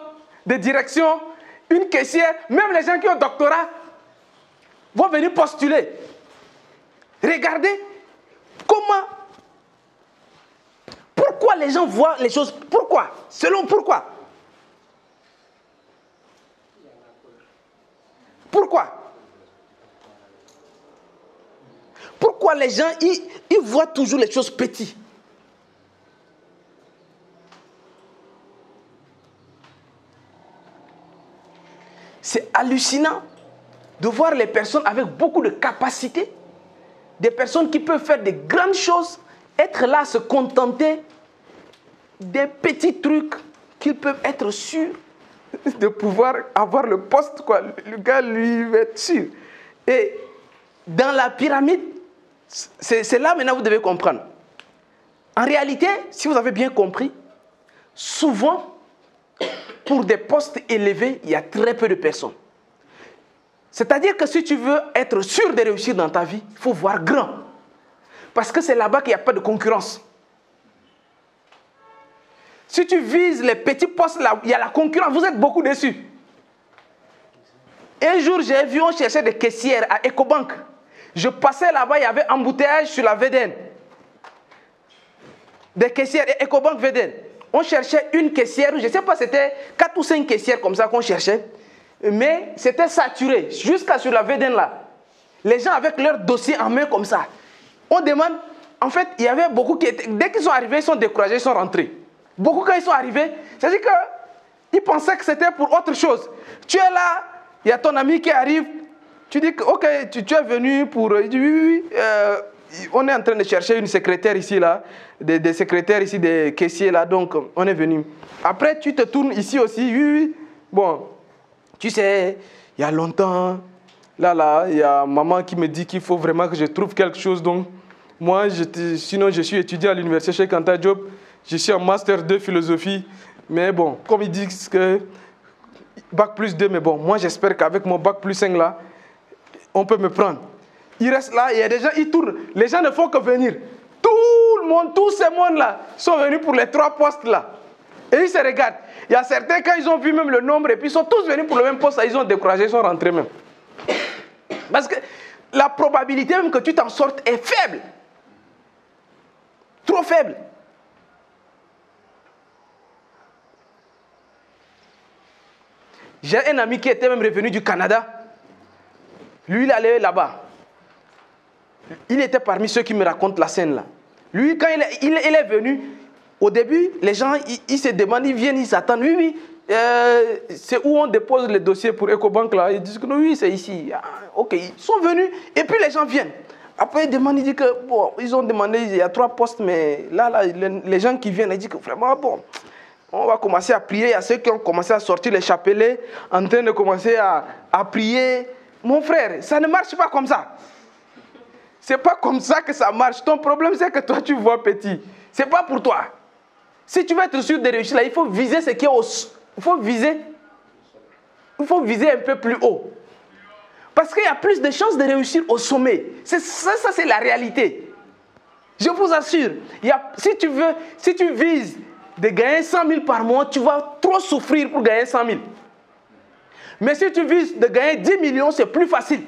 de direction, une caissière, même les gens qui ont doctorat vont venir postuler. Regardez pourquoi les gens voient les choses. Pourquoi? Selon pourquoi? Pourquoi les gens ils voient toujours les choses petites? C'est hallucinant de voir les personnes avec beaucoup de capacités, des personnes qui peuvent faire des grandes choses, être là, se contenter des petits trucs qu'ils peuvent être sûrs de pouvoir avoir le poste, quoi. Le gars, lui, va être sûr. Et dans la pyramide, c'est là maintenant vous devez comprendre. En réalité, si vous avez bien compris, souvent, pour des postes élevés, il y a très peu de personnes. C'est-à-dire que si tu veux être sûr de réussir dans ta vie, il faut voir grand. Parce que c'est là-bas qu'il n'y a pas de concurrence. Si tu vises les petits postes là, il y a la concurrence, vous êtes beaucoup déçus. Un jour, j'ai vu, on cherchait des caissières à Ecobank. Je passais là-bas, il y avait embouteillage sur la VDN. Des caissières et Ecobank VDN. On cherchait une caissière, je ne sais pas, c'était 4 ou 5 caissières comme ça qu'on cherchait. Mais c'était saturé, jusqu'à sur la VDN là. Les gens avec leur dossier en main comme ça. On demande, en fait, il y avait beaucoup qui étaient, dès qu'ils sont arrivés, ils sont découragés, ils sont rentrés. Beaucoup quand ils sont arrivés, c'est-à-dire qu'ils pensaient que c'était pour autre chose. Tu es là, il y a ton ami qui arrive, tu dis que, ok, tu es venu pour... Il dit, oui, on est en train de chercher une secrétaire ici, là, des secrétaires ici, des caissiers, là, donc on est venu. Après, tu te tournes ici aussi, oui, bon, tu sais, il y a longtemps, là, il y a maman qui me dit qu'il faut vraiment que je trouve quelque chose, donc moi, sinon je suis étudiant à l'université Cheikh Anta Diop, je suis en master 2 philosophie, mais bon, comme ils disent que bac plus 2, mais bon, moi j'espère qu'avec mon bac plus 5 là, on peut me prendre. Il reste là, il y a des gens, ils tournent, les gens ne font que venir. Tout le monde, tous ces mondes là, sont venus pour les 3 postes là. Et ils se regardent. Il y a certains, quand ils ont vu même le nombre, et puis ils sont tous venus pour le même poste, ils ont découragé, ils sont rentrés même. Parce que la probabilité même que tu t'en sortes est faible. Trop faible. J'ai un ami qui était même revenu du Canada. Lui, il allait là-bas. Il était parmi ceux qui me racontent la scène là. Lui, quand il est venu, au début, les gens, ils se demandent, ils viennent, ils s'attendent. Oui, c'est où on dépose les dossiers pour Ecobank là. Ils disent que oui, c'est ici. Ah, ok, ils sont venus et puis les gens viennent. Après, ils demandent, ils disent que bon, ils ont demandé, il y a 3 postes, mais là les gens qui viennent, ils disent que vraiment, bon, on va commencer à prier. Il y a ceux qui ont commencé à sortir les chapelets, en train de commencer à prier. Mon frère, ça ne marche pas comme ça. C'est pas comme ça que ça marche. Ton problème, c'est que toi, tu vois petit. C'est pas pour toi. Si tu veux être sûr de réussir là, il faut viser ce qui est au... Il faut viser un peu plus haut. Parce qu'il y a plus de chances de réussir au sommet. Ça c'est la réalité. Je vous assure, si tu vises de gagner 100 000 par mois, tu vas trop souffrir pour gagner 100 000. Mais si tu vises de gagner 10 millions, c'est plus facile.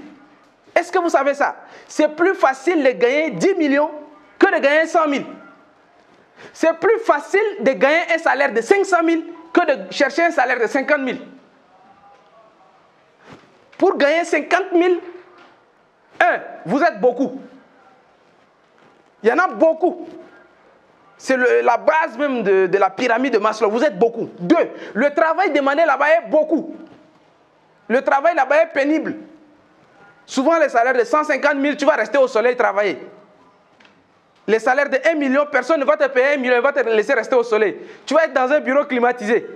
Est-ce que vous savez ça? C'est plus facile de gagner 10 millions que de gagner 100 000. C'est plus facile de gagner un salaire de 500 000 que de chercher un salaire de 50 000. Pour gagner 50 000, vous êtes beaucoup. Il y en a beaucoup. C'est la base même de la pyramide de Maslow. Vous êtes beaucoup. 2, le travail demandé là-bas est beaucoup. Le travail là-bas est pénible. Souvent, les salaires de 150 000, tu vas rester au soleil travailler. Les salaires de 1 million, personne ne va te payer 1 million, il va te laisser rester au soleil. Tu vas être dans un bureau climatisé.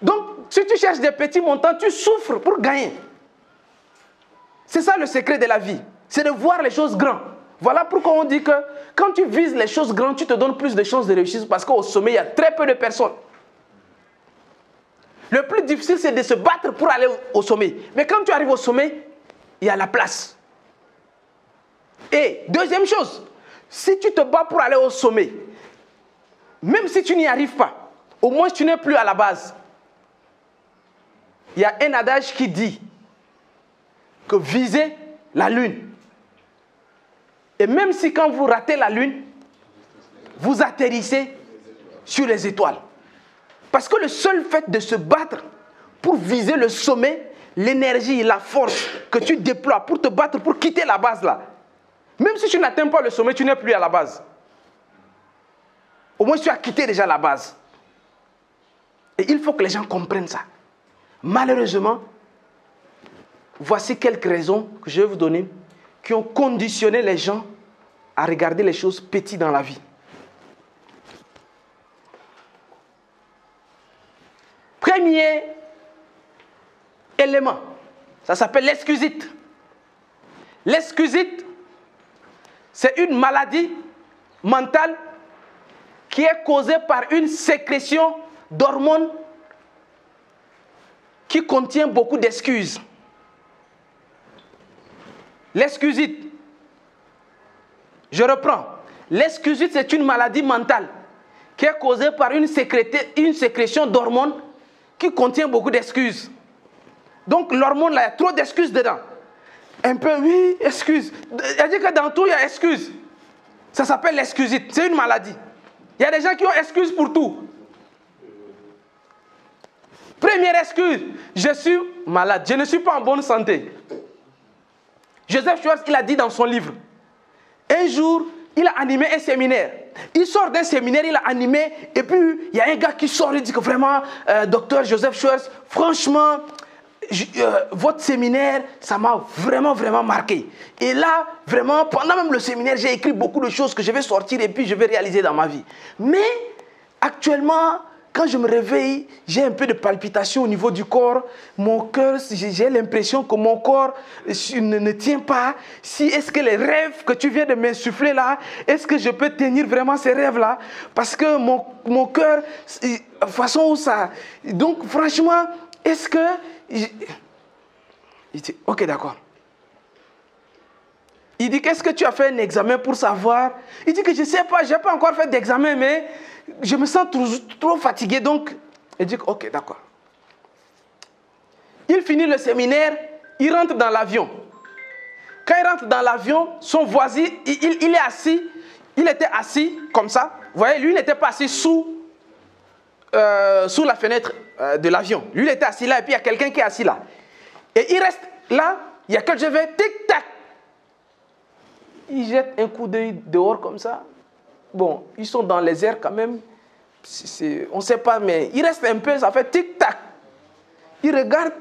Donc, si tu cherches des petits montants, tu souffres pour gagner. C'est ça le secret de la vie. C'est de voir les choses grandes. Voilà pourquoi on dit que quand tu vises les choses grandes, tu te donnes plus de chances de réussir parce qu'au sommet, il y a très peu de personnes. Le plus difficile, c'est de se battre pour aller au sommet. Mais quand tu arrives au sommet, il y a la place. Et deuxième chose, si tu te bats pour aller au sommet, même si tu n'y arrives pas, au moins tu n'es plus à la base. Il y a un adage qui dit que visez la lune. Et même si quand vous ratez la lune, vous atterrissez sur les étoiles. Parce que le seul fait de se battre pour viser le sommet, l'énergie, la force que tu déploies pour te battre, pour quitter la base là, même si tu n'atteins pas le sommet, tu n'es plus à la base. Au moins tu as quitté déjà la base. Et il faut que les gens comprennent ça. Malheureusement, voici quelques raisons que je vais vous donner qui ont conditionné les gens à regarder les choses petites dans la vie. Premier élément, ça s'appelle l'excusite. L'excusite, c'est une maladie mentale qui est causée par une sécrétion d'hormones qui contient beaucoup d'excuses. L'excusite, je reprends. L'excusite, c'est une maladie mentale qui est causée par une sécrétion d'hormones qui contient beaucoup d'excuses. Donc l'hormone, là, il y a trop d'excuses dedans. Un peu, oui, excuse. Elle dit que dans tout, il y a excuse. Ça s'appelle l'excusite. C'est une maladie. Il y a des gens qui ont excuse pour tout. Première excuse, je suis malade. Je ne suis pas en bonne santé. Joseph Schwartz, il a dit dans son livre, un jour, il a animé un séminaire. Il sort d'un séminaire, il a animé, et puis il y a un gars qui sort, il dit que vraiment, docteur Joseph Schwartz, franchement, votre séminaire, ça m'a vraiment, vraiment marqué. Et là, vraiment, pendant même le séminaire, j'ai écrit beaucoup de choses que je vais sortir et puis je vais réaliser dans ma vie. Mais, actuellement, quand je me réveille, j'ai un peu de palpitation au niveau du corps. Mon cœur, j'ai l'impression que mon corps ne tient pas. Est-ce que les rêves que tu viens de m'insuffler là, est-ce que je peux tenir vraiment ces rêves-là? Parce que mon cœur, la façon où ça... Donc, franchement, est-ce que... Il dit, ok, d'accord. Il dit, qu'est-ce que tu as fait un examen pour savoir? Il dit que je ne sais pas, je n'ai pas encore fait d'examen, mais je me sens trop fatigué, donc... Il dit, ok, d'accord. Il finit le séminaire, il rentre dans l'avion. Quand il rentre dans l'avion, son voisin, il est assis, il était assis comme ça. Vous voyez, lui, il n'était pas assis sous la fenêtre de l'avion. Lui, il était assis là, et puis il y a quelqu'un qui est assis là. Et il reste là, il y a quelqu'un, je vais, tic-tac. Il jette un coup d'œil dehors comme ça. Bon, ils sont dans les airs quand même. On ne sait pas, mais il reste un peu, ça fait tic-tac. Il regarde.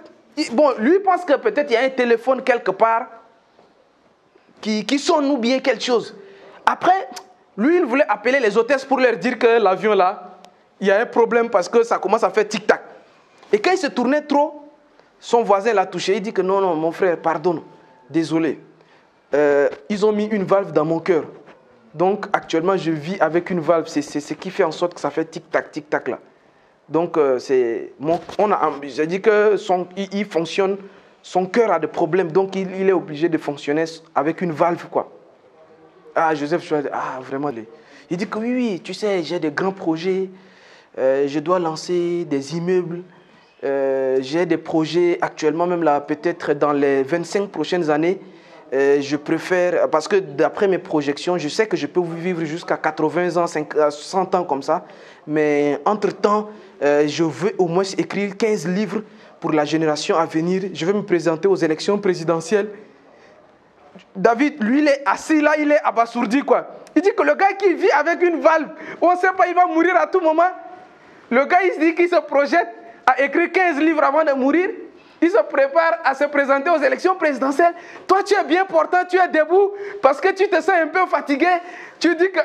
Bon, lui pense que peut-être il y a un téléphone quelque part qui sonne ou bien quelque chose. Après, lui, il voulait appeler les hôtesses pour leur dire que l'avion là, il y a un problème parce que ça commence à faire tic-tac. Et quand il se tournait trop, son voisin l'a touché. Il dit que non, mon frère, pardonne, désolé. Ils ont mis une valve dans mon cœur. Donc actuellement, je vis avec une valve. C'est ce qui fait en sorte que ça fait tic-tac là. Donc j'ai dit que il fonctionne, son cœur a des problèmes, donc il est obligé de fonctionner avec une valve quoi. Ah, Joseph Choua, vraiment. Il dit que oui, tu sais, j'ai des grands projets, je dois lancer des immeubles, j'ai des projets actuellement, même là, peut-être dans les 25 prochaines années, je préfère, parce que d'après mes projections, je sais que je peux vivre jusqu'à 80 ans, 100 ans comme ça, mais entre-temps, je veux au moins écrire 15 livres pour la génération à venir. Je vais me présenter aux élections présidentielles. David, lui, il est assis là, il est abasourdi, quoi. Il dit que le gars qui vit avec une valve, on ne sait pas, il va mourir à tout moment. Le gars, il dit qu'il se projette à écrire 15 livres avant de mourir. Il se prépare à se présenter aux élections présidentielles. Toi, tu es bien portant, tu es debout, parce que tu te sens un peu fatigué. Tu dis que,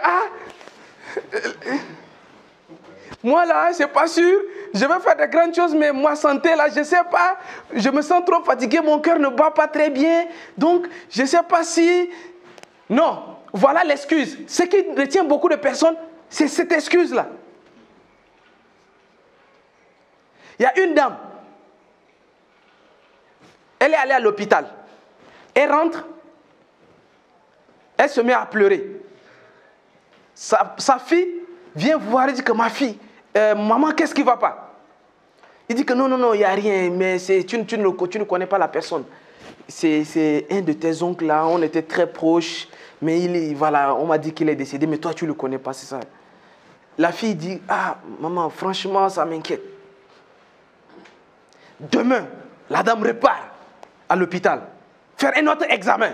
moi là, je ne suis pas sûr, je vais faire de grandes choses, mais ma santé là, je ne sais pas, je me sens trop fatigué, mon cœur ne bat pas très bien, donc je ne sais pas si... Non, voilà l'excuse. Ce qui retient beaucoup de personnes, c'est cette excuse-là. Il y a une dame, elle est allée à l'hôpital, elle rentre, elle se met à pleurer. Sa fille vient voir et dit que ma fille, maman, qu'est-ce qui ne va pas? Il dit que non, il n'y a rien, mais tu ne connais pas la personne. C'est un de tes oncles là, on était très proches, mais voilà, on m'a dit qu'il est décédé, mais toi tu ne le connais pas, c'est ça. La fille dit, maman, franchement, ça m'inquiète. Demain, la dame repart à l'hôpital, faire un autre examen.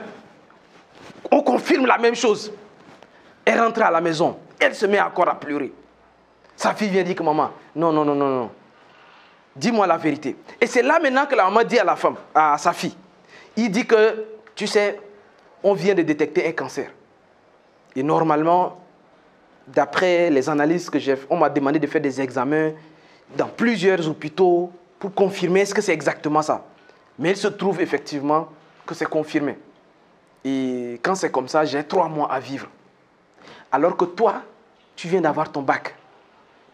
On confirme la même chose. Elle rentre à la maison, elle se met encore à pleurer. Sa fille vient dire que maman, non. Dis-moi la vérité. Et c'est là maintenant que la maman dit à sa fille, il dit que, tu sais, on vient de détecter un cancer. Et normalement, d'après les analyses que j'ai faites, on m'a demandé de faire des examens dans plusieurs hôpitaux pour confirmer est-ce que c'est exactement ça. Mais il se trouve effectivement que c'est confirmé. Et quand c'est comme ça, j'ai 3 mois à vivre. Alors que toi, tu viens d'avoir ton bac.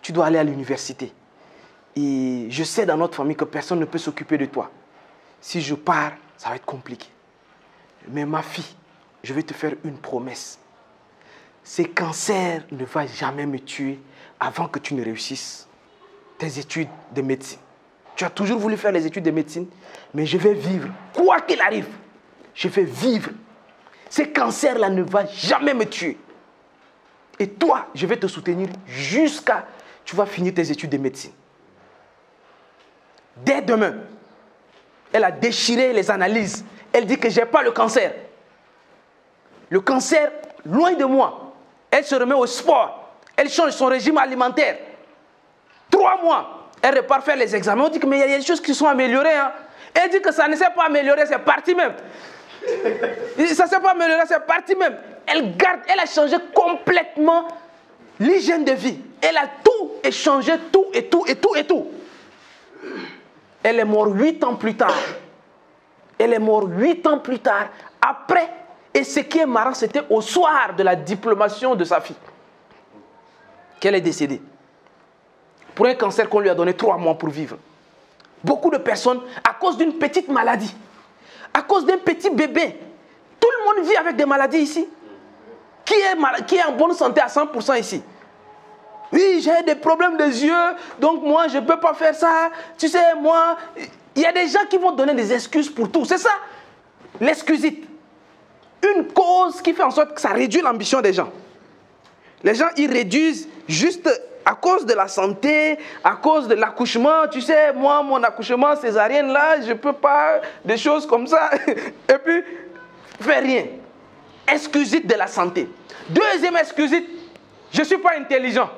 Tu dois aller à l'université. Et je sais dans notre famille que personne ne peut s'occuper de toi. Si je pars, ça va être compliqué. Mais ma fille, je vais te faire une promesse. Ce cancer ne va jamais me tuer avant que tu ne réussisses tes études de médecine. Tu as toujours voulu faire les études de médecine, mais je vais vivre. Quoi qu'il arrive, je vais vivre. Ce cancer-là ne va jamais me tuer. Et toi, je vais te soutenir jusqu'à... Tu vas finir tes études de médecine. Dès demain, elle a déchiré les analyses. Elle dit que je n'ai pas le cancer. Le cancer, loin de moi. Elle se remet au sport. Elle change son régime alimentaire. 3 mois. Elle repart faire les examens. On dit que mais il y a des choses qui sont améliorées. Hein. Elle dit que ça ne s'est pas amélioré, c'est parti même. Ça ne s'est pas amélioré, c'est parti même. Elle a changé complètement l'hygiène de vie. Elle a tout échangé, tout. Elle est morte 8 ans plus tard. Elle est morte 8 ans plus tard. Après, et ce qui est marrant, c'était au soir de la diplomation de sa fille qu'elle est décédée. Pour un cancer qu'on lui a donné 3 mois pour vivre. Beaucoup de personnes, à cause d'une petite maladie, à cause d'un petit bébé, tout le monde vit avec des maladies ici. Qui est en bonne santé à 100% ici? Oui, j'ai des problèmes des yeux, donc moi, je ne peux pas faire ça. Tu sais, moi, il y a des gens qui vont donner des excuses pour tout. C'est ça, l'excusite. Une cause qui fait en sorte que ça réduit l'ambition des gens. Les gens, ils réduisent juste à cause de la santé, à cause de l'accouchement. Tu sais, moi, mon accouchement césarienne, là, je ne peux pas, des choses comme ça. Et puis, fais rien. Excusite de la santé. Deuxième excusite, je ne suis pas intelligent.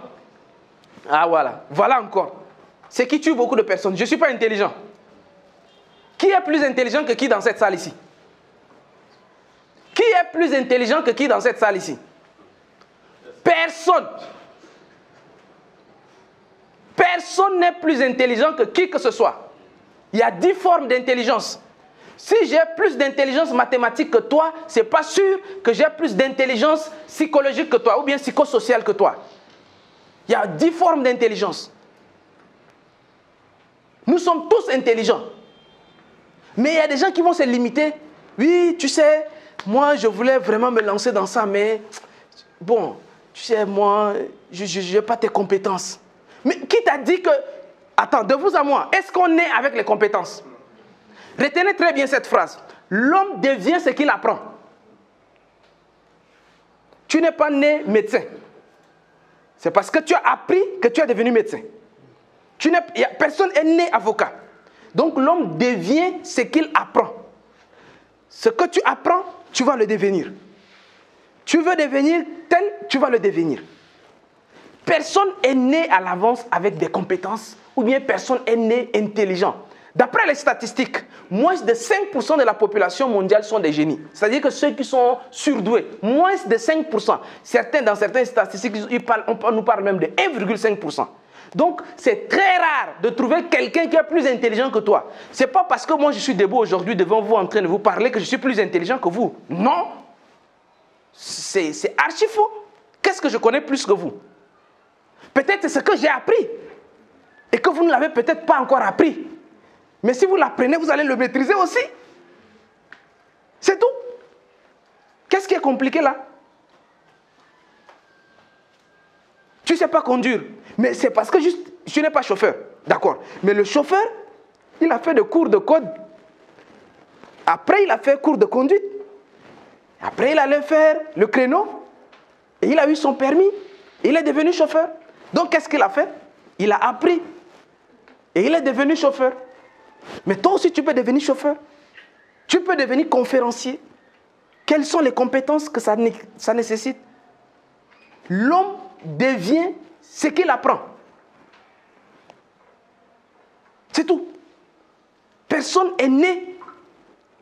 Ah voilà, voilà encore. C'est qui tue beaucoup de personnes. Je ne suis pas intelligent. Qui est plus intelligent que qui dans cette salle ici? Qui est plus intelligent que qui dans cette salle ici? Personne. Personne n'est plus intelligent que qui que ce soit. Il y a 10 formes d'intelligence. Si j'ai plus d'intelligence mathématique que toi, ce n'est pas sûr que j'ai plus d'intelligence psychologique que toi ou bien psychosociale que toi. Il y a 10 formes d'intelligence. Nous sommes tous intelligents. Mais il y a des gens qui vont se limiter. Oui, tu sais, moi, je voulais vraiment me lancer dans ça, mais bon, tu sais, moi, je n'ai pas tes compétences. Mais qui t'a dit que... Attends, de vous à moi, est-ce qu'on est avec les compétences? Retenez très bien cette phrase. L'homme devient ce qu'il apprend. Tu n'es pas né médecin. C'est parce que tu as appris que tu es devenu médecin. Personne n'est né avocat. Donc l'homme devient ce qu'il apprend. Ce que tu apprends, tu vas le devenir. Tu veux devenir tel, tu vas le devenir. Personne n'est né à l'avance avec des compétences ou bien personne n'est né intelligent. D'après les statistiques, moins de 5% de la population mondiale sont des génies. C'est-à-dire que ceux qui sont surdoués, moins de 5%. Dans certaines statistiques, on nous parle même de 1,5%. Donc, c'est très rare de trouver quelqu'un qui est plus intelligent que toi. Ce n'est pas parce que moi, je suis debout aujourd'hui devant vous en train de vous parler que je suis plus intelligent que vous. Non. C'est archi faux. Qu'est-ce que je connais plus que vous? Peut-être c'est ce que j'ai appris et que vous ne l'avez peut-être pas encore appris. Mais si vous l'apprenez, vous allez le maîtriser aussi. C'est tout. Qu'est-ce qui est compliqué là? Tu ne sais pas conduire. Mais c'est parce que juste, tu n'es pas chauffeur. D'accord. Mais le chauffeur, il a fait des cours de code. Après, il a fait cours de conduite. Après, il allait faire le créneau. Et il a eu son permis. Et il est devenu chauffeur. Donc, qu'est-ce qu'il a fait? Il a appris. Et il est devenu chauffeur. Mais toi aussi, tu peux devenir chauffeur. Tu peux devenir conférencier. Quelles sont les compétences que ça nécessite? L'homme devient ce qu'il apprend. C'est tout. Personne n'est né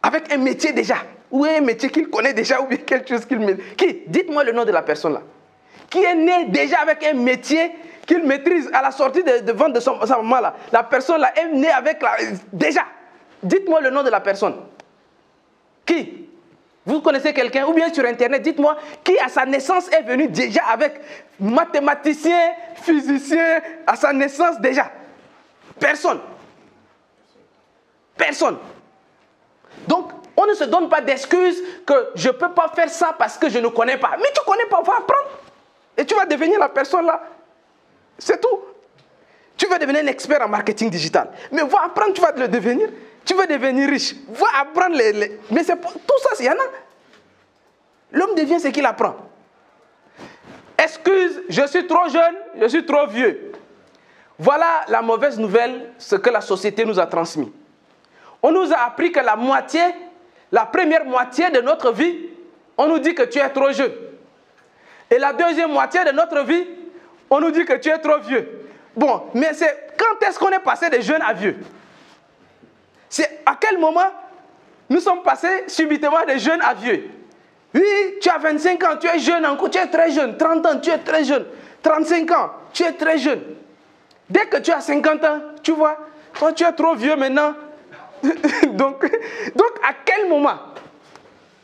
avec un métier déjà. Ou un métier qu'il connaît déjà, ou bien quelque chose qu'il maîtrise. Qui? Dites-moi le nom de la personne là. Qui est né déjà avec un métier qu'il maîtrise à la sortie de vente de sa maman là. La personne là est née avec déjà. Dites-moi le nom de la personne. Qui? Vous connaissez quelqu'un, ou bien sur internet, dites-moi qui à sa naissance est venu déjà avec mathématicien, physicien, à sa naissance déjà. Personne. Personne. Donc, on ne se donne pas d'excuses que je ne peux pas faire ça parce que je ne connais pas. Mais tu ne connais pas, va apprendre. Et tu vas devenir la personne là. C'est tout. Tu veux devenir un expert en marketing digital. Mais va apprendre, tu vas le devenir. Tu veux devenir riche. Va apprendre Mais c'est tout ça, il y en a. L'homme devient ce qu'il apprend. Excuse, je suis trop jeune, je suis trop vieux. Voilà la mauvaise nouvelle, ce que la société nous a transmis. On nous a appris que la première moitié de notre vie, on nous dit que tu es trop jeune. Et la deuxième moitié de notre vie, on nous dit que tu es trop vieux. Bon, mais quand est-ce qu'on est passé de jeune à vieux? C'est à quel moment nous sommes passés subitement de jeune à vieux? Oui, tu as 25 ans, tu es jeune encore, tu es très jeune. 30 ans, tu es très jeune. 35 ans, tu es très jeune. Dès que tu as 50 ans, tu vois, toi tu es trop vieux maintenant. donc, à quel moment?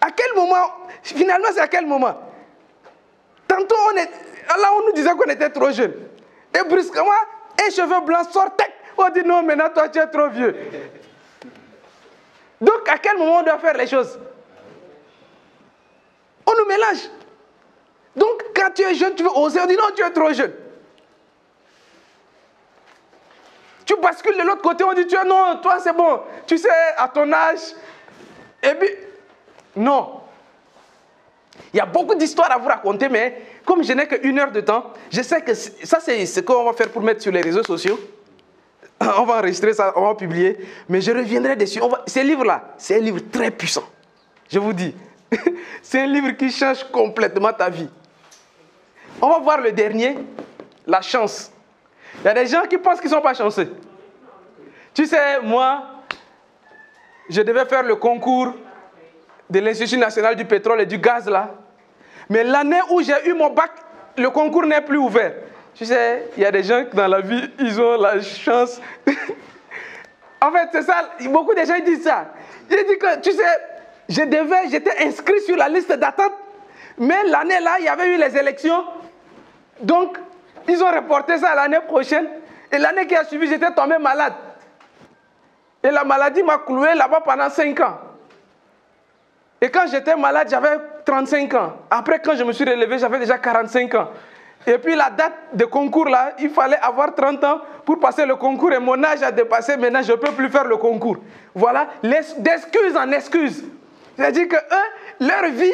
À quel moment? Finalement, c'est à quel moment? Tantôt, là, on nous disait qu'on était trop jeune. Et brusquement, un cheveu blanc sort, tac, on dit non, maintenant, toi, tu es trop vieux. Donc, à quel moment on doit faire les choses? On nous mélange. Donc, quand tu es jeune, tu veux oser, on dit non, tu es trop jeune. Tu bascules de l'autre côté, on dit non, toi c'est bon. Tu sais, à ton âge. Et puis, non. Il y a beaucoup d'histoires à vous raconter, mais comme je n'ai qu'une heure de temps, je sais que ça c'est ce qu'on va faire pour mettre sur les réseaux sociaux. On va enregistrer ça, on va publier, mais je reviendrai dessus. Ce livre-là, c'est un livre très puissant. Je vous dis, c'est un livre qui change complètement ta vie. On va voir le dernier, la chance. Il y a des gens qui pensent qu'ils ne sont pas chanceux. Tu sais, moi, je devais faire le concours de l'Institut national du pétrole et du gaz là. Mais l'année où j'ai eu mon bac, le concours n'est plus ouvert. Tu sais, il y a des gens qui dans la vie, ils ont la chance. En fait, c'est ça, beaucoup de gens disent ça. J'ai dit que, tu sais, j'étais inscrit sur la liste d'attente, mais l'année là, il y avait eu les élections. Donc, ils ont reporté ça à l'année prochaine. Et l'année qui a suivi, j'étais tombé malade. Et la maladie m'a cloué là-bas pendant 5 ans. Et quand j'étais malade, j'avais 35 ans. Après, quand je me suis relevé, j'avais déjà 45 ans. Et puis la date de concours là, il fallait avoir 30 ans pour passer le concours. Et mon âge a dépassé, maintenant je ne peux plus faire le concours. Voilà, d'excuse en excuse. C'est-à-dire que eux, leur vie,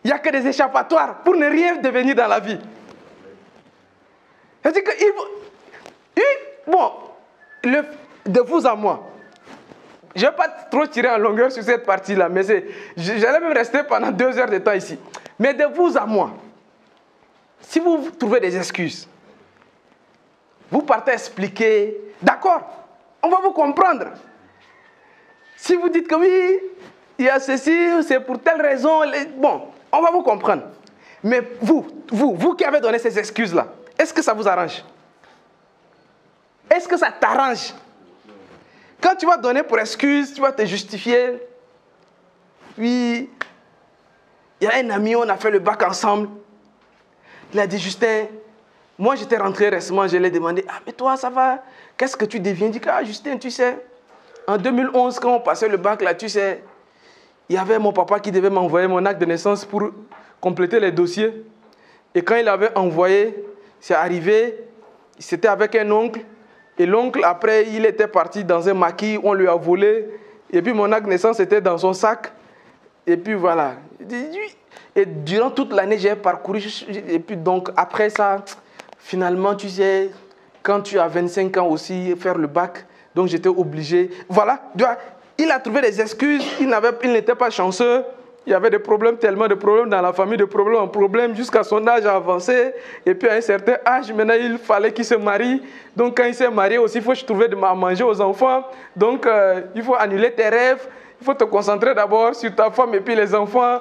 il n'y a que des échappatoires pour ne rien devenir dans la vie. C'est-à-dire que, bon, de vous à moi, je ne vais pas trop tirer en longueur sur cette partie-là, mais j'allais même rester pendant 2 heures de temps ici. Mais de vous à moi, si vous trouvez des excuses, vous partez expliquer, d'accord, on va vous comprendre. Si vous dites que oui, il y a ceci, c'est pour telle raison, bon, on va vous comprendre. Mais vous qui avez donné ces excuses-là, est-ce que ça vous arrange? Est-ce que ça t'arrange? Quand tu vas donner pour excuse, tu vas te justifier. Oui, il y a un ami, on a fait le bac ensemble. Il a dit, Justin, moi j'étais rentré récemment, je lui ai demandé, ah mais toi ça va, qu'est-ce que tu deviens? Il dit, ah Justin, tu sais, en 2011 quand on passait le bac là, tu sais, il y avait mon papa qui devait m'envoyer mon acte de naissance pour compléter les dossiers. Et quand il avait envoyé, c'est arrivé, c'était avec un oncle. Et l'oncle, après, il était parti dans un maquis, on lui a volé. Et puis mon acte de naissance était dans son sac. Et puis voilà. Et durant toute l'année, j'ai parcouru. Et puis donc, après ça, finalement, tu sais, quand tu as 25 ans aussi, faire le bac, donc j'étais obligé. Voilà. Il a trouvé des excuses. Il n'était pas chanceux. Il y avait des problèmes, tellement de problèmes dans la famille, de problème en problème, jusqu'à son âge avancé. Et puis à un certain âge, maintenant, il fallait qu'il se marie. Donc quand il s'est marié aussi, il faut trouver de manger aux enfants. Donc il faut annuler tes rêves. Il faut te concentrer d'abord sur ta femme et puis les enfants.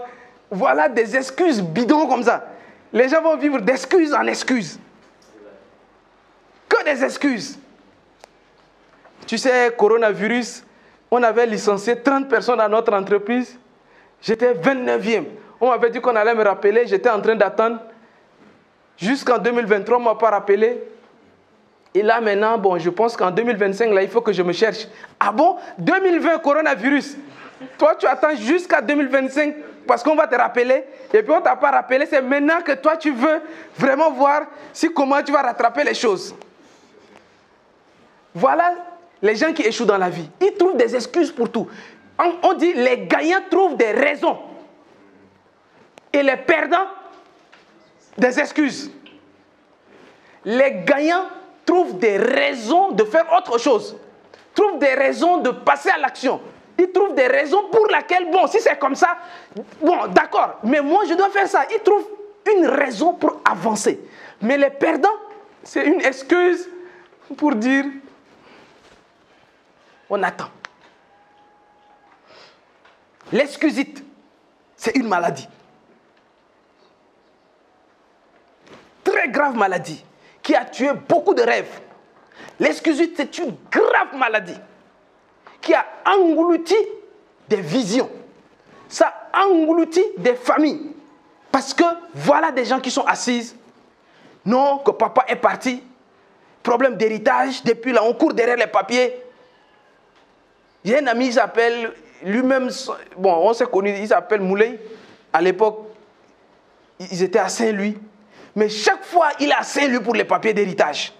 Voilà des excuses bidons comme ça. Les gens vont vivre d'excuses en excuses. Que des excuses. Tu sais, coronavirus, on avait licencié 30 personnes dans notre entreprise. J'étais 29e. On m'avait dit qu'on allait me rappeler. J'étais en train d'attendre. Jusqu'en 2023, on ne m'a pas rappelé. Et là, maintenant, bon, je pense qu'en 2025, là, il faut que je me cherche. Ah bon? 2020, coronavirus. Toi, tu attends jusqu'à 2025 parce qu'on va te rappeler. Et puis, on ne t'a pas rappelé. C'est maintenant que toi, tu veux vraiment voir comment tu vas rattraper les choses. Voilà les gens qui échouent dans la vie. Ils trouvent des excuses pour tout. On dit les gagnants trouvent des raisons et les perdants des excuses. Les gagnants trouvent des raisons de faire autre chose, trouvent des raisons de passer à l'action. Ils trouvent des raisons pour lesquelles, bon, si c'est comme ça, bon, d'accord, mais moi je dois faire ça. Ils trouvent une raison pour avancer. Mais les perdants, c'est une excuse pour dire, on attend. L'excusite, c'est une maladie. Très grave maladie qui a tué beaucoup de rêves. L'excusite, c'est une grave maladie qui a englouti des visions. Ça a englouti des familles. Parce que voilà des gens qui sont assises. Non, que papa est parti. Problème d'héritage. Depuis là, on court derrière les papiers. J'ai un ami, il s'appelle... Lui-même, bon, on s'est connus, il s'appelle Moulay. À l'époque, ils étaient à Saint-Louis. Mais chaque fois, il est à Saint-Louis pour les papiers d'héritage.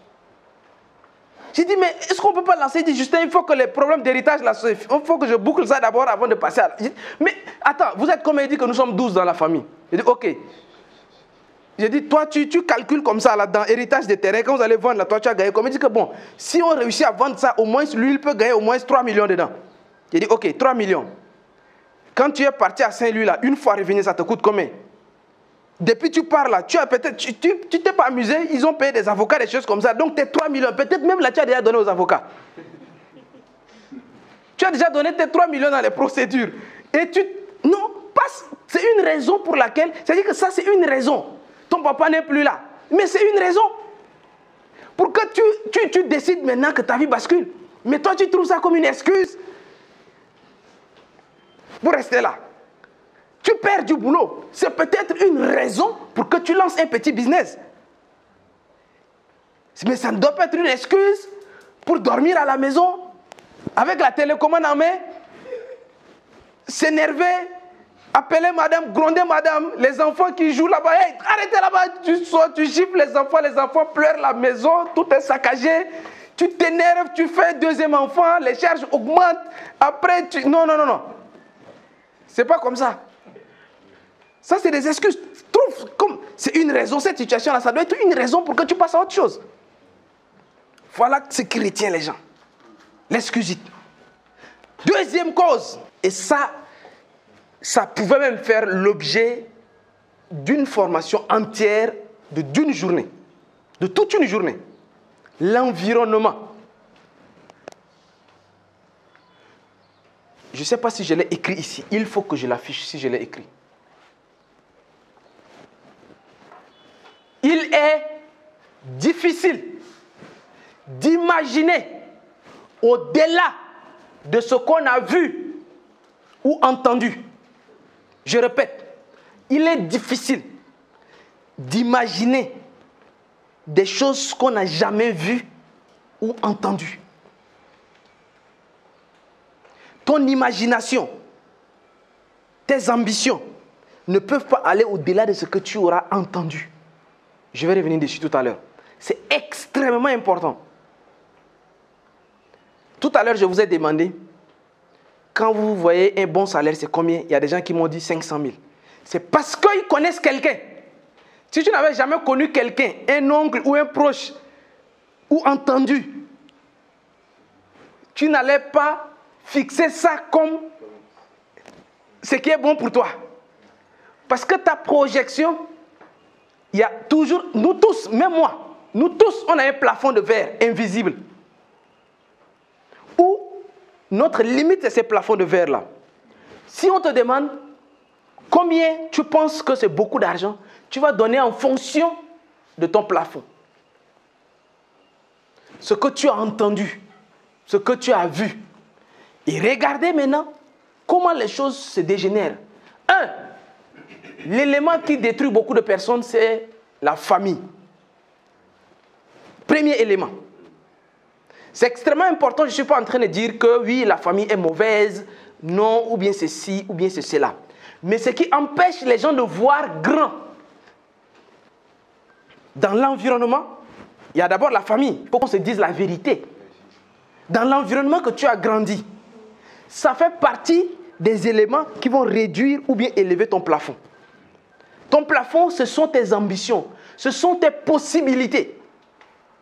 J'ai dit, mais est-ce qu'on ne peut pas lancer? Il dit, Justin, il faut que les problèmes d'héritage, il faut que je boucle ça d'abord avant de passer à... Mais attends, vous êtes combien? Il dit que nous sommes 12 dans la famille. J'ai dit, ok. J'ai dit, toi, tu calcules comme ça, là, dans héritage des terrains, quand vous allez vendre, là, toi, tu as gagné. Comme il dit que bon, si on réussit à vendre ça, au moins, lui, il peut gagner au moins 3 millions dedans. J'ai dit, ok, 3 millions. Quand tu es parti à Saint-Louis, là, une fois revenu, ça te coûte combien? Depuis tu pars là, tu t'es pas amusé, ils ont payé des avocats, des choses comme ça. Donc tes 3 millions, peut-être même là, tu as déjà donné aux avocats. Tu as déjà donné tes 3 millions dans les procédures. Et non, c'est une raison pour laquelle, c'est-à-dire que ça, c'est une raison. Ton papa n'est plus là. Mais c'est une raison. Pour que tu décides maintenant que ta vie bascule. Mais toi, tu trouves ça comme une excuse. pour rester là. Tu perds du boulot. C'est peut-être une raison pour que tu lances un petit business. Mais ça ne doit pas être une excuse pour dormir à la maison, avec la télécommande en main, s'énerver, appeler madame, gronder madame, les enfants qui jouent là-bas. Hey, arrêtez là-bas, tu gifles les enfants pleurent, la maison, tout est saccagé. Tu t'énerves, tu fais un deuxième enfant, les charges augmentent. Après, Non. C'est pas comme ça. Ça, c'est des excuses. C'est une raison, cette situation-là, ça doit être une raison pour que tu passes à autre chose. Voilà ce qui retient les gens. L'excusite. Deuxième cause, et ça pouvait même faire l'objet d'une formation entière d'une journée, de toute une journée. L'environnement. Je ne sais pas si je l'ai écrit ici. Il faut que je l'affiche si je l'ai écrit. Il est difficile d'imaginer au-delà de ce qu'on a vu ou entendu. Je répète, il est difficile d'imaginer des choses qu'on n'a jamais vues ou entendues. Ton imagination, tes ambitions ne peuvent pas aller au-delà de ce que tu auras entendu. Je vais revenir dessus tout à l'heure. C'est extrêmement important. Tout à l'heure, je vous ai demandé, quand vous voyez un bon salaire, c'est combien? Il y a des gens qui m'ont dit 500 000. C'est parce qu'ils connaissent quelqu'un. Si tu n'avais jamais connu quelqu'un, un oncle ou un proche, ou entendu, tu n'allais pas fixer ça comme ce qui est bon pour toi. Parce que ta projection, il y a toujours, nous tous, même moi, nous tous, on a un plafond de verre invisible. Où notre limite, c'est ces plafonds de verre-là. Si on te demande combien tu penses que c'est beaucoup d'argent, tu vas donner en fonction de ton plafond. Ce que tu as entendu, ce que tu as vu. Et regardez maintenant comment les choses se dégénèrent. L'élément qui détruit beaucoup de personnes, c'est la famille. Premier élément. C'est extrêmement important, je ne suis pas en train de dire que oui, la famille est mauvaise, non, ou bien c'est ci, ou bien c'est cela. Mais ce qui empêche les gens de voir grand. Dans l'environnement, il y a d'abord la famille. Il faut qu'on se dise la vérité. Dans l'environnement que tu as grandi, ça fait partie des éléments qui vont réduire ou bien élever ton plafond. Ton plafond, ce sont tes ambitions, ce sont tes possibilités.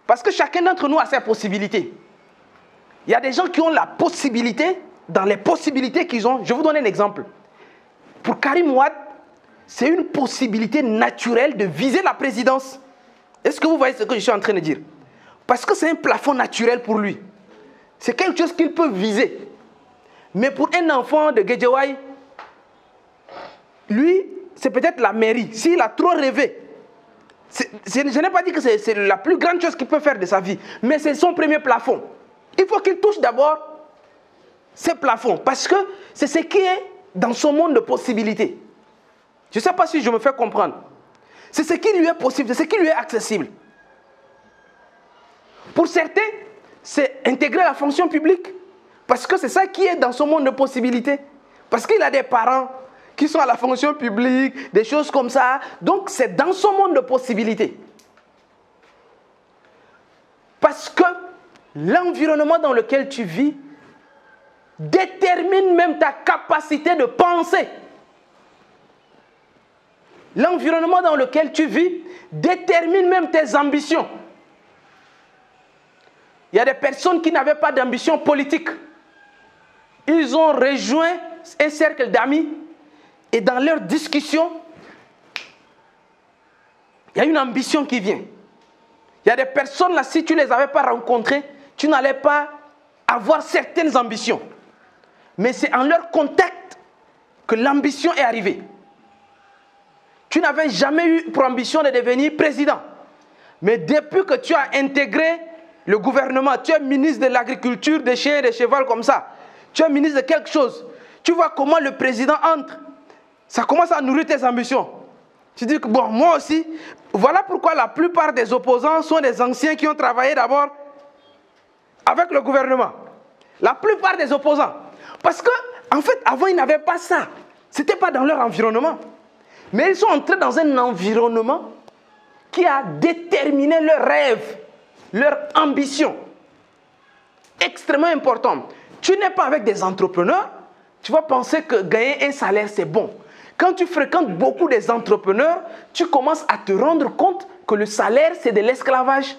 Parce que chacun d'entre nous a ses possibilités. Il y a des gens qui ont la possibilité, dans les possibilités qu'ils ont. Je vais vous donner un exemple. Pour Karim Wade, c'est une possibilité naturelle de viser la présidence. Est-ce que vous voyez ce que je suis en train de dire? Parce que c'est un plafond naturel pour lui. C'est quelque chose qu'il peut viser. Mais pour un enfant de Guédiawaye, lui, c'est peut-être la mairie. S'il a trop rêvé, je n'ai pas dit que c'est la plus grande chose qu'il peut faire de sa vie, mais c'est son premier plafond. Il faut qu'il touche d'abord ces plafonds, parce que c'est ce qui est dans son monde de possibilités. Je ne sais pas si je me fais comprendre. C'est ce qui lui est possible, c'est ce qui lui est accessible. Pour certains, c'est intégrer la fonction publique, parce que c'est ça qui est dans son monde de possibilités. Parce qu'il a des parents qui sont à la fonction publique, des choses comme ça. Donc, c'est dans son monde de possibilités. Parce que l'environnement dans lequel tu vis détermine même ta capacité de penser. L'environnement dans lequel tu vis détermine même tes ambitions. Il y a des personnes qui n'avaient pas d'ambition politique. Ils ont rejoint un cercle d'amis et dans leur discussion, il y a une ambition qui vient. Il y a des personnes là, si tu ne les avais pas rencontrées, tu n'allais pas avoir certaines ambitions. Mais c'est en leur contact que l'ambition est arrivée. Tu n'avais jamais eu pour ambition de devenir président. Mais depuis que tu as intégré le gouvernement, tu es ministre de l'agriculture, des chiens et des chevaux comme ça. Tu es ministre de quelque chose. Tu vois comment le président entre. Ça commence à nourrir tes ambitions. Tu dis que bon, moi aussi. Voilà pourquoi la plupart des opposants sont des anciens qui ont travaillé d'abord avec le gouvernement. La plupart des opposants. Parce que, en fait, avant, ils n'avaient pas ça. Ce n'était pas dans leur environnement. Mais ils sont entrés dans un environnement qui a déterminé leurs rêves, leur ambition. Extrêmement important. Tu n'es pas avec des entrepreneurs, tu vas penser que gagner un salaire, c'est bon. Quand tu fréquentes beaucoup des entrepreneurs, tu commences à te rendre compte que le salaire, c'est de l'esclavage.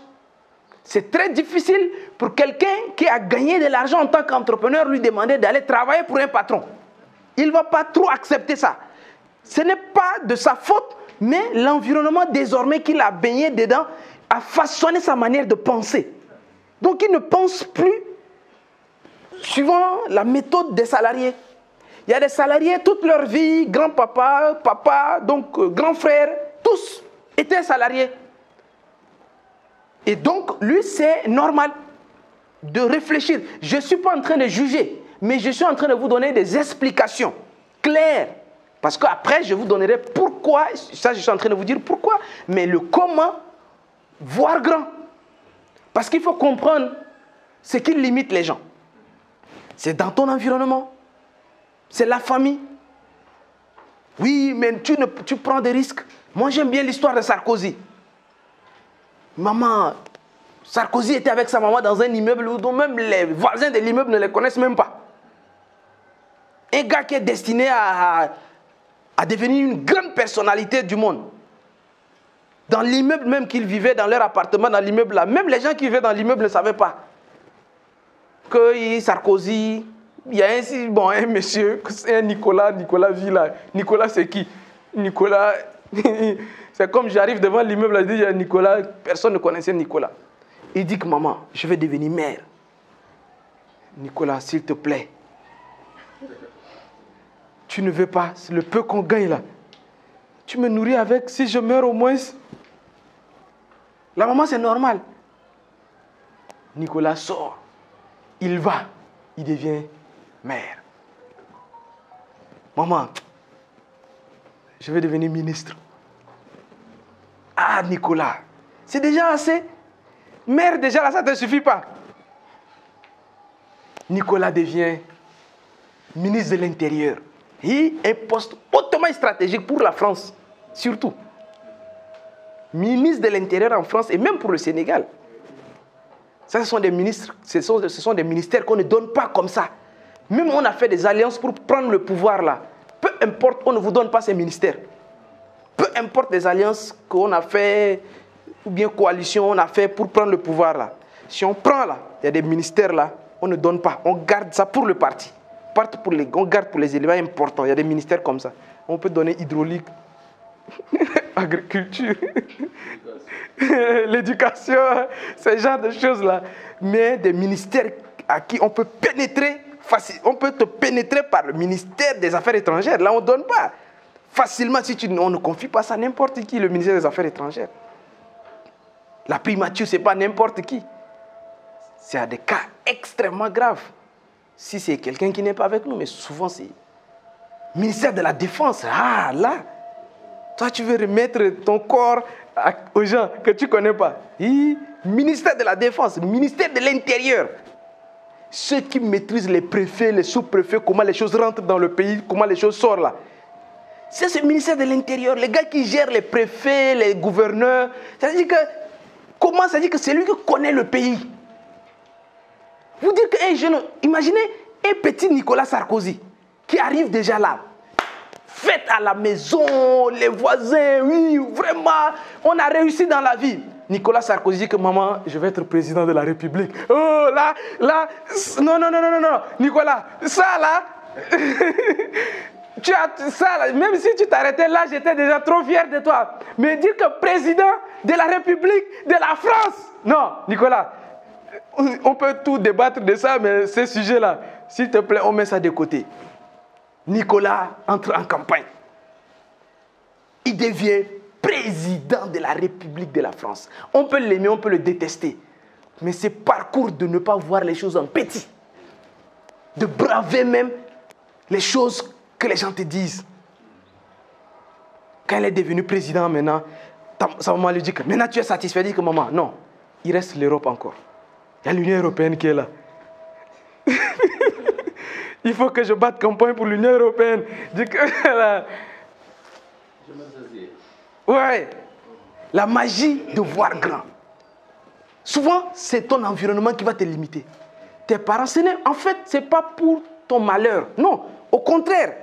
C'est très difficile pour quelqu'un qui a gagné de l'argent en tant qu'entrepreneur lui demander d'aller travailler pour un patron. Il ne va pas trop accepter ça. Ce n'est pas de sa faute, mais l'environnement désormais qu'il a baigné dedans a façonné sa manière de penser. Donc il ne pense plus suivant la méthode des salariés. Il y a des salariés toute leur vie, grand-papa, papa, donc grand frère, tous étaient salariés. Et donc lui c'est normal de réfléchir. Je ne suis pas en train de juger, mais je suis en train de vous donner des explications claires. Parce qu'après, je vous donnerai pourquoi, ça je suis en train de vous dire pourquoi, mais le comment, voir grand. Parce qu'il faut comprendre ce qui limite les gens. C'est dans ton environnement, c'est la famille. Oui, mais tu prends des risques. Moi j'aime bien l'histoire de Sarkozy. Maman, Sarkozy était avec sa maman dans un immeuble dont même les voisins de l'immeuble ne les connaissent même pas. Un gars qui est destiné à devenir une grande personnalité du monde. Dans l'immeuble même qu'ils vivaient, dans leur appartement, dans l'immeuble là, même les gens qui vivaient dans l'immeuble ne savaient pas que Sarkozy, il y a un monsieur, un Nicolas vit là. Nicolas c'est qui? Nicolas, c'est comme j'arrive devant l'immeuble, je dis il y a Nicolas, personne ne connaissait Nicolas. Il dit que maman, je vais devenir maire. Nicolas, s'il te plaît. Tu ne veux pas, c'est le peu qu'on gagne là. Tu me nourris avec, si je meurs au moins. La maman, c'est normal. Nicolas sort. Il va. Il devient maire. Maman, je vais devenir ministre. Ah, Nicolas, c'est déjà assez. Maire, déjà là, ça ne te suffit pas. Nicolas devient ministre de l'Intérieur. Et un poste hautement stratégique pour la France, surtout. Ministre de l'Intérieur en France et même pour le Sénégal. Ça, ce sont des ministres, ce sont des ministères qu'on ne donne pas comme ça. Même on a fait des alliances pour prendre le pouvoir là. Peu importe, on ne vous donne pas ces ministères. Peu importe les alliances qu'on a fait, ou bien coalition on a fait pour prendre le pouvoir là. Si on prend là, il y a des ministères là, on ne donne pas. On garde ça pour le parti. On garde pour les éléments importants. Il y a des ministères comme ça. On peut donner hydraulique, agriculture, l'éducation, ce genre de choses-là. Mais des ministères à qui on peut pénétrer, on peut te pénétrer par le ministère des Affaires étrangères. Là, on ne donne pas. Facilement, si on ne confie pas ça à n'importe qui, le ministère des Affaires étrangères. La primature, ce n'est pas n'importe qui. C'est à des cas extrêmement graves. Si c'est quelqu'un qui n'est pas avec nous, mais souvent c'est ministère de la Défense. Ah là, toi tu veux remettre ton corps aux gens que tu ne connais pas. Ministère de la Défense, ministère de l'Intérieur. Ceux qui maîtrisent les préfets, les sous-préfets, comment les choses rentrent dans le pays, comment les choses sortent là. C'est ce ministère de l'Intérieur, les gars qui gèrent les préfets, les gouverneurs. C'est-à-dire que c'est lui qui connaît le pays. Vous dites qu'un jeune, imaginez un petit Nicolas Sarkozy qui arrive déjà là. Fête à la maison, les voisins, oui, vraiment, on a réussi dans la vie. Nicolas Sarkozy dit que maman, je vais être président de la République. Oh là, non, Nicolas, ça là, tu as ça là, même si tu t'arrêtais là, j'étais déjà trop fier de toi. Mais dire que président de la République de la France, non, Nicolas. On peut tout débattre de ça, mais ces sujets-là, s'il te plaît, on met ça de côté. Nicolas entre en campagne. Il devient président de la République de la France. On peut l'aimer, on peut le détester. Mais c'est parcours de ne pas voir les choses en petit. De braver même les choses que les gens te disent. Quand elle est devenue président maintenant, sa maman lui dit que maintenant tu es satisfait. Elle dit que maman, non, il reste l'Europe encore. Il y a l'Union européenne qui est là. Il faut que je batte campagne pour l'Union européenne. Je ouais. La magie de voir grand. Souvent, c'est ton environnement qui va te limiter. Tes parents, en fait, ce n'est pas pour ton malheur. Non, au contraire.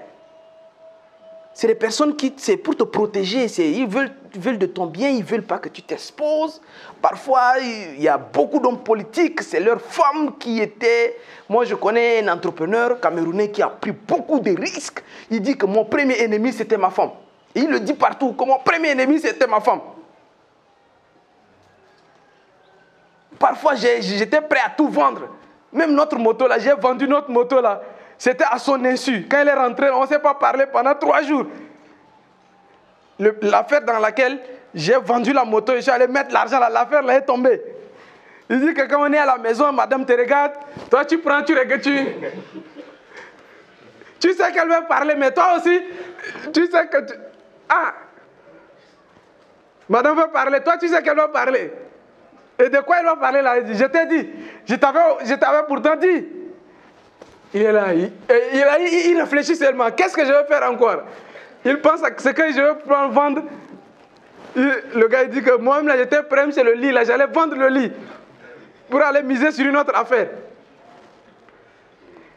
C'est des personnes qui, c'est pour te protéger. Ils veulent de ton bien, ils ne veulent pas que tu t'exposes. Parfois, il y a beaucoup d'hommes politiques, c'est leur femme qui était... Moi, je connais un entrepreneur camerounais qui a pris beaucoup de risques. Il dit que mon premier ennemi, c'était ma femme. Et il le dit partout, que mon premier ennemi, c'était ma femme. Parfois, j'étais prêt à tout vendre. Même notre moto, là, j'ai vendu notre moto, là. C'était à son insu. Quand elle est rentrée, on ne s'est pas parlé pendant 3 jours. L'affaire dans laquelle j'ai vendu la moto et je suis allé mettre l'argent là, l'affaire là est tombée. Il dit que quand on est à la maison, madame te regarde, toi tu prends, tu regardes, tu sais qu'elle veut parler, mais toi aussi, tu sais que tu... Ah, madame veut parler, toi tu sais qu'elle veut parler. Et de quoi elle va parler là? Je t'ai dit, je t'avais pourtant dit. Il est là, il réfléchit seulement. Qu'est-ce que je vais faire encore? Il pense à ce que je vais prendre, vendre. Le gars il dit que moi-même là j'étais prêt, c'est le lit là, j'allais vendre le lit pour aller miser sur une autre affaire.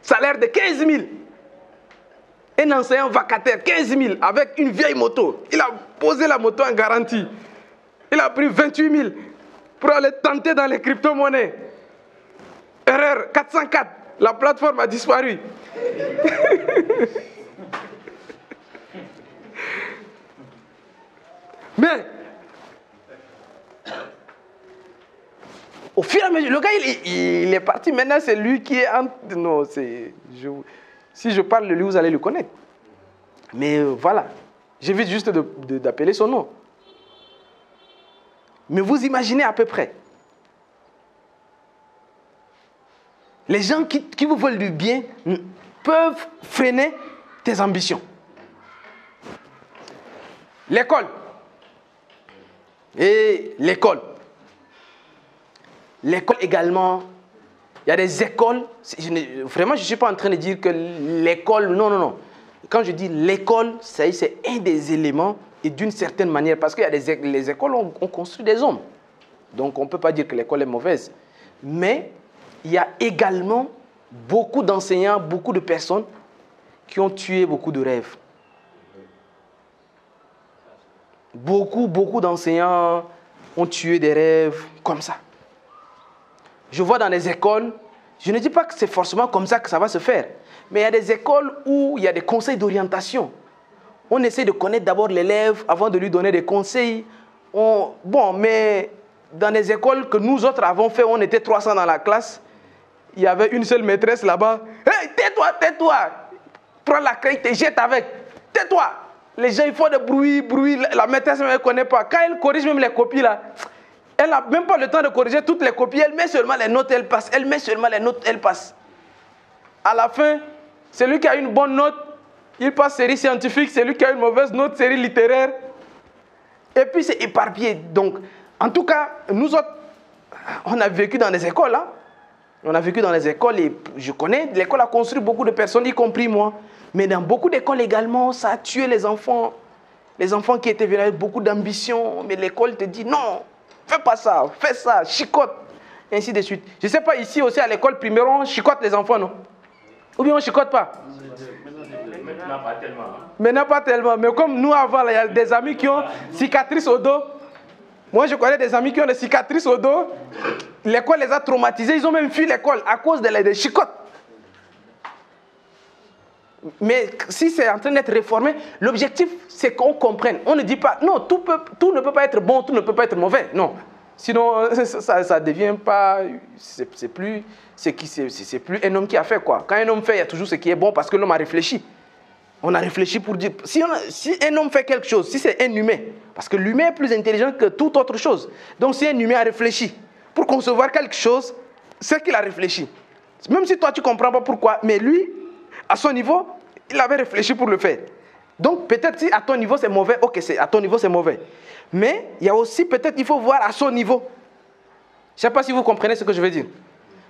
Salaire de 15 000. Un enseignant vacataire, 15 000 avec une vieille moto. Il a posé la moto en garantie. Il a pris 28 000 pour aller tenter dans les crypto-monnaies. Erreur 404. La plateforme a disparu. Mais, au fur et à mesure, le gars, il est parti. Maintenant, c'est lui qui est... Non, si je parle de lui, vous allez le connaître. Mais voilà, j'évite juste d'appeler son nom. Mais vous imaginez à peu près. Les gens qui vous veulent du bien peuvent freiner tes ambitions. L'école. Et l'école. L'école également. Il y a des écoles. Vraiment, je ne suis pas en train de dire que l'école... Non, non, non. Quand je dis l'école, c'est un des éléments et d'une certaine manière. Parce qu'il y a les écoles, on construit des hommes. Donc, on ne peut pas dire que l'école est mauvaise. Mais... il y a également beaucoup d'enseignants, beaucoup de personnes qui ont tué beaucoup de rêves. Beaucoup d'enseignants ont tué des rêves comme ça. Je vois dans les écoles, je ne dis pas que c'est forcément comme ça que ça va se faire, mais il y a des écoles où il y a des conseils d'orientation. On essaie de connaître d'abord l'élève avant de lui donner des conseils. Bon, mais dans les écoles que nous autres avons fait, on était 300 dans la classe. Il y avait une seule maîtresse là-bas. Hey, tais-toi, tais-toi. Prends la craie, te jette avec. Tais-toi. Les gens, ils font des bruits. La maîtresse ne connaît pas. Quand elle corrige même les copies là, elle n'a même pas le temps de corriger toutes les copies. Elle met seulement les notes, elle passe. Elle met seulement les notes, elle passe. À la fin, celui qui a une bonne note, il passe série scientifique. Celui qui a une mauvaise note, série littéraire. Et puis c'est éparpillé. Donc, en tout cas, nous autres, on a vécu dans des écoles là. On a vécu dans les écoles et je connais, l'école a construit beaucoup de personnes, y compris moi. Mais dans beaucoup d'écoles également, ça a tué les enfants. Les enfants qui étaient venus avec beaucoup d'ambition. Mais l'école te dit non, fais pas ça, fais ça, chicote. Et ainsi de suite. Je ne sais pas, ici aussi à l'école primaire, on chicote les enfants, non? Ou bien on ne chicote pas? Maintenant pas tellement. Maintenant pas tellement. Mais comme nous avant, il y a des amis qui ont cicatrices au dos. Moi, je connais des amis qui ont des cicatrices au dos. L'école les a traumatisés. Ils ont même fui l'école à cause des chicottes. Mais si c'est en train d'être réformé, l'objectif, c'est qu'on comprenne. On ne dit pas, non, tout ne peut pas être bon, tout ne peut pas être mauvais. Non. Sinon, ça devient pas... C'est plus un homme qui a fait quoi. Quand un homme fait, il y a toujours ce qui est bon parce que l'homme a réfléchi. On a réfléchi pour dire, si un homme fait quelque chose, si c'est un humain, parce que l'humain est plus intelligent que toute autre chose. Donc si un humain a réfléchi pour concevoir quelque chose, c'est qu'il a réfléchi. Même si toi tu ne comprends pas pourquoi, mais lui, à son niveau, Il avait réfléchi pour le faire. Donc peut-être si à ton niveau c'est mauvais, ok, à ton niveau c'est mauvais. Mais il y a aussi peut-être il faut voir à son niveau. Je ne sais pas si vous comprenez ce que je veux dire.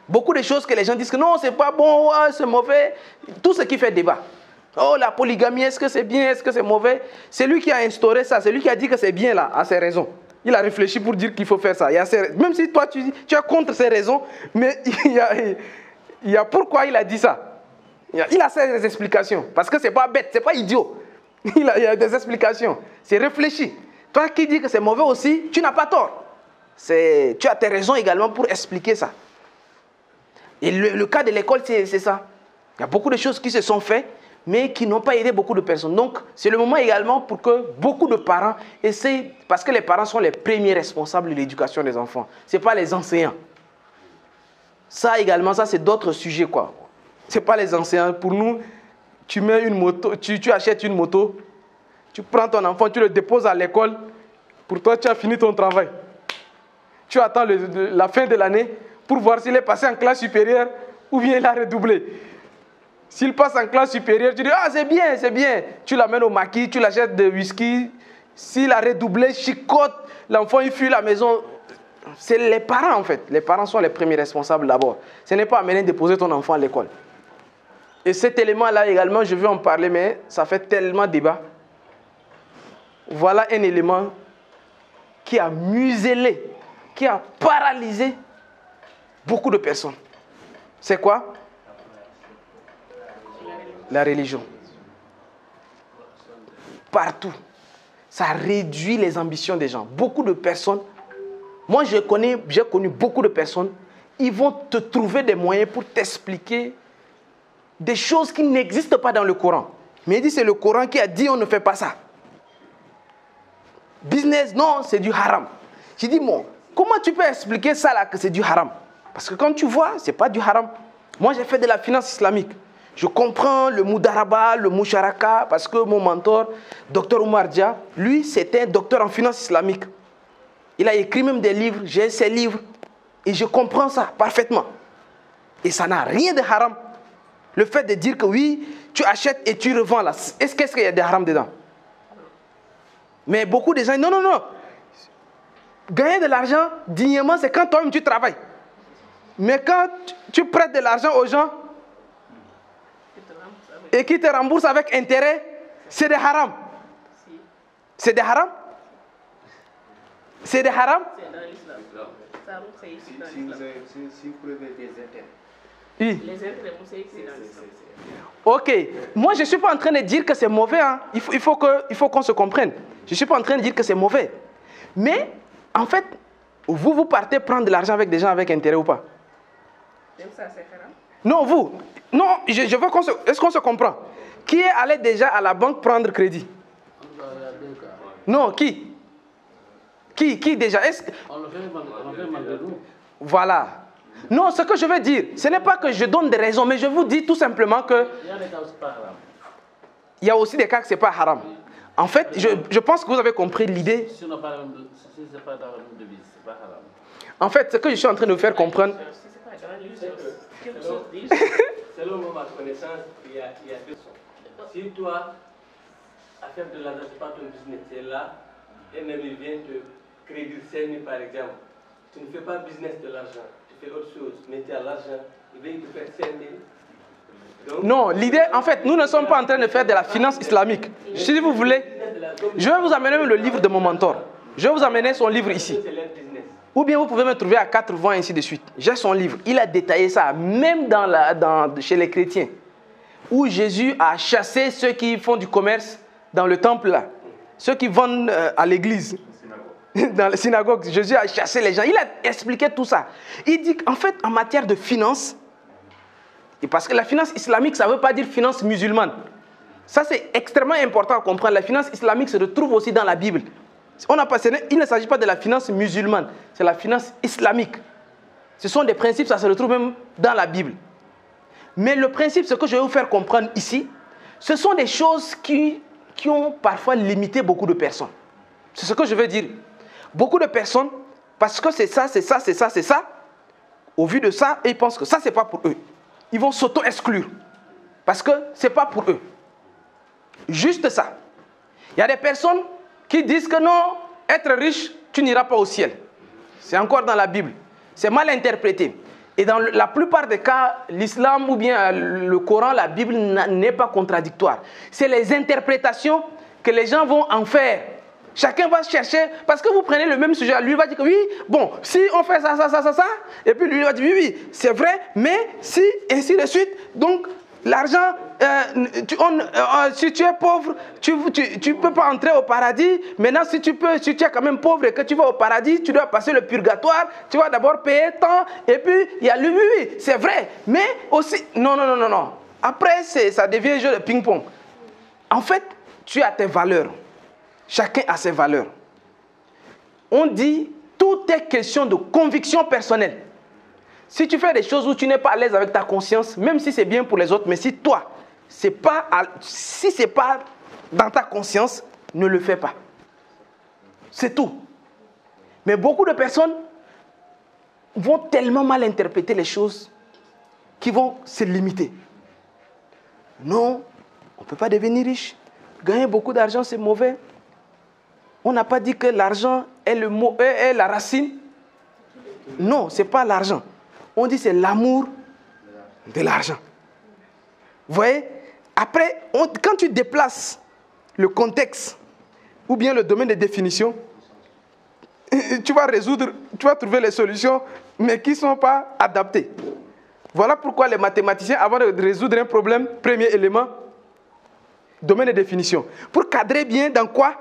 Beaucoup de choses que les gens disent que non, c'est pas bon, ouais, c'est mauvais. Tout ce qui fait débat. Oh, la polygamie, est-ce que c'est bien, est-ce que c'est mauvais? C'est lui qui a instauré ça, c'est lui qui a dit que c'est bien là, à ses raisons. Il a réfléchi pour dire qu'il faut faire ça. Même si toi tu es contre ses raisons, mais il y a pourquoi il a dit ça. Il a ses explications. Parce que c'est pas bête, c'est pas idiot. Il y a des explications. C'est réfléchi. Toi qui dis que c'est mauvais aussi, tu n'as pas tort. Tu as tes raisons également pour expliquer ça. Et le cas de l'école, c'est ça. Il y a beaucoup de choses qui se sont faites, mais qui n'ont pas aidé beaucoup de personnes. Donc, c'est le moment également pour que beaucoup de parents essayent, parce que les parents sont les premiers responsables de l'éducation des enfants. Ce n'est pas les enseignants. Ça également, ça c'est d'autres sujets, quoi. Ce n'est pas les enseignants. Pour nous, tu mets une moto, tu achètes une moto, tu prends ton enfant, tu le déposes à l'école. Pour toi, tu as fini ton travail. Tu attends la fin de l'année pour voir s'il est passé en classe supérieure ou bien il a redoublé. S'il passe en classe supérieure, tu dis « Ah, c'est bien, c'est bien ». Tu l'amènes au maquis, tu l'achètes de whisky. S'il a redoublé, chicote, l'enfant il fuit la maison. C'est les parents en fait. Les parents sont les premiers responsables d'abord. Ce n'est pas amener déposer ton enfant à l'école. Et cet élément-là également, je veux en parler, mais ça fait tellement débat. Voilà un élément qui a muselé, qui a paralysé beaucoup de personnes. C'est quoi? La religion. Partout. Ça réduit les ambitions des gens. Beaucoup de personnes, moi j'ai connu beaucoup de personnes, ils vont te trouver des moyens pour t'expliquer des choses qui n'existent pas dans le Coran. Mais il dit c'est le Coran qui a dit on ne fait pas ça. Business, non, c'est du haram. J'ai dit, bon, comment tu peux expliquer ça là que c'est du haram? Parce que quand tu vois, c'est pas du haram. Moi j'ai fait de la finance islamique. Je comprends le Moudaraba, le Moucharaka, parce que mon mentor, Dr Oumar Dia, lui, c'était un docteur en finance islamique. Il a écrit même des livres, j'ai ses livres, et je comprends ça parfaitement. Et ça n'a rien de haram. Le fait de dire que oui, tu achètes et tu revends là, qu'est-ce qu'il y a de haram dedans? Mais beaucoup de gens disent non. Gagner de l'argent dignement, c'est quand toi-même tu travailles. Mais quand tu prêtes de l'argent aux gens, et qui te rembourse avec intérêt, c'est des haram. C'est des haram? C'est des haram? C'est dans l'islam. Si vous prenez des intérêts. Oui. Les intérêts, vous savez que c'est dans l'islam. Ok. Moi, je ne suis pas en train de dire que c'est mauvais. Hein. Il faut qu'on se comprenne. Je ne suis pas en train de dire que c'est mauvais. Mais, en fait, vous partez prendre de l'argent avec des gens avec intérêt ou pas? Même ça, c'est haram? Non, vous. Non, je veux qu'on se... Est-ce qu'on se comprend? Qui est allé déjà à la banque prendre crédit? Non, qui? Qui déjà? On le fait malgré nous. Voilà. Non, ce que je veux dire, ce n'est pas que je donne des raisons, mais je vous dis tout simplement que... Il y a des cas où c'est pas haram. Il y a aussi des cas que ce n'est pas haram. En fait, je pense que vous avez compris l'idée. Si ce n'est pas dans la même devise, c'est pas haram. En fait, ce que je suis en train de vous faire comprendre... Si c'est pas dans l'islam, quelque chose dit. Selon ma connaissance, il y a deux sortes. Si toi, à faire de l'argent, c'est pas ton business, c'est là, un ami vient te crédit 5 000 par exemple. Tu ne fais pas business de l'argent, tu fais autre chose, mais tu as l'argent, il vient te faire 5 000. Donc, non, l'idée, en fait, nous ne sommes pas en train de faire de la finance islamique. Si vous voulez, je vais vous amener le livre de mon mentor. Je vais vous amener son livre ici. c'est leur business. Ou bien vous pouvez me trouver à 4 voies, ainsi de suite. J'ai son livre. Il a détaillé ça, même chez les chrétiens. Où Jésus a chassé ceux qui font du commerce dans le temple là. Ceux qui vendent à l'église. Dans la synagogue. Jésus a chassé les gens. Il a expliqué tout ça. Il dit qu'en fait, en matière de finance, et parce que la finance islamique, ça ne veut pas dire finance musulmane. Ça, c'est extrêmement important à comprendre. La finance islamique se retrouve aussi dans la Bible. Il ne s'agit pas de la finance musulmane, c'est la finance islamique. Ce sont des principes, ça se retrouve même dans la Bible. Mais le principe, ce que je vais vous faire comprendre ici, ce sont des choses qui ont parfois limité beaucoup de personnes. C'est ce que je veux dire. Beaucoup de personnes, parce que c'est ça, au vu de ça, ils pensent que ça, c'est pas pour eux. Ils vont s'auto-exclure. Parce que c'est pas pour eux. Juste ça. Il y a des personnes qui disent que non, être riche, tu n'iras pas au ciel. C'est encore dans la Bible. C'est mal interprété. Et dans la plupart des cas, l'islam ou bien le Coran, la Bible n'est pas contradictoire. C'est les interprétations que les gens vont en faire. Chacun va chercher, parce que vous prenez le même sujet, lui va dire que oui, bon, si on fait ça, et puis lui va dire oui, c'est vrai, mais si, ainsi de suite, donc l'argent, si tu es pauvre, tu ne peux pas entrer au paradis. Maintenant, si tu es quand même pauvre et que tu vas au paradis, tu dois passer le purgatoire, tu vas d'abord payer tant, et puis il y a lui, oui, c'est vrai, mais aussi, non. Après, ça devient un jeu de ping-pong. En fait, tu as tes valeurs. Chacun a ses valeurs. On dit, tout est question de conviction personnelle. Si tu fais des choses où tu n'es pas à l'aise avec ta conscience, même si c'est bien pour les autres, mais si toi, si ce n'est pas dans ta conscience, ne le fais pas. C'est tout. Mais beaucoup de personnes vont tellement mal interpréter les choses qu'ils vont se limiter. Non, on ne peut pas devenir riche. Gagner beaucoup d'argent, c'est mauvais. On n'a pas dit que l'argent est la racine. Non, ce n'est pas l'argent. On dit que c'est l'amour de l'argent. Vous voyez? Après, quand tu déplaces le contexte ou bien le domaine de définition, tu vas trouver les solutions, mais qui ne sont pas adaptées. Voilà pourquoi les mathématiciens, avant de résoudre un problème, premier élément, domaine de définition. Pour cadrer bien dans quoi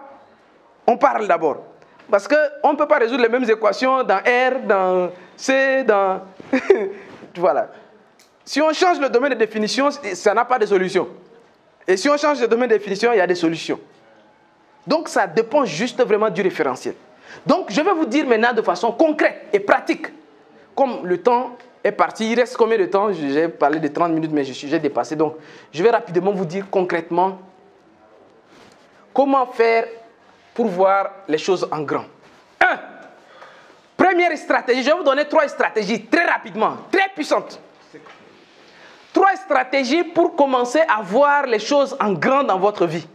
on parle d'abord. Parce qu'on ne peut pas résoudre les mêmes équations dans R, dans C, dans... Voilà. Si on change le domaine de définition, ça n'a pas de solution. Et si on change le domaine de définition, il y a des solutions. Donc ça dépend juste vraiment du référentiel. Donc je vais vous dire maintenant de façon concrète et pratique. Comme le temps est parti, il reste combien de temps? J'ai parlé de 30 minutes, mais j'ai dépassé. Donc je vais rapidement vous dire concrètement comment faire pour voir les choses en grand. 1. Première stratégie, je vais vous donner 3 stratégies très rapidement, très puissantes. 3 stratégies pour commencer à voir les choses en grand dans votre vie.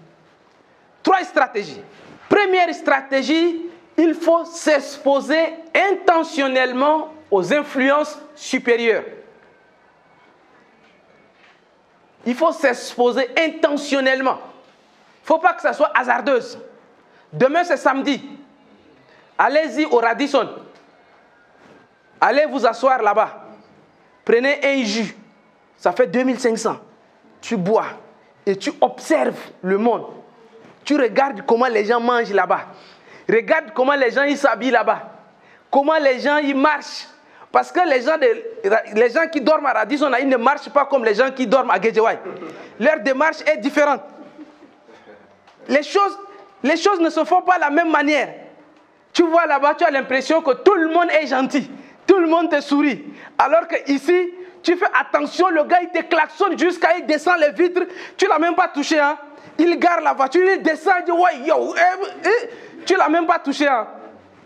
3 stratégies. Première stratégie, il faut s'exposer intentionnellement aux influences supérieures. Il faut s'exposer intentionnellement. Il ne faut pas que ça soit hasardeuse. Demain, c'est samedi. Allez-y au Radisson. Allez vous asseoir là-bas. Prenez un jus. Ça fait 2500. Tu bois et tu observes le monde. Tu regardes comment les gens mangent là-bas. Regarde comment les gens ils s'habillent là-bas. Comment les gens ils marchent. Parce que les gens qui dorment à Radisson, ils ne marchent pas comme les gens qui dorment à Guédiawaye. Leur démarche est différente. Les choses ne se font pas de la même manière. Tu vois là-bas, tu as l'impression que tout le monde est gentil. Tout le monde te sourit. Alors qu'ici, tu fais attention, le gars il te klaxonne jusqu'à il descend les vitres. Tu ne l'as même pas touché. Hein? Il gare la voiture, il descend, il dit ouais, yo, tu ne l'as même pas touché. Hein?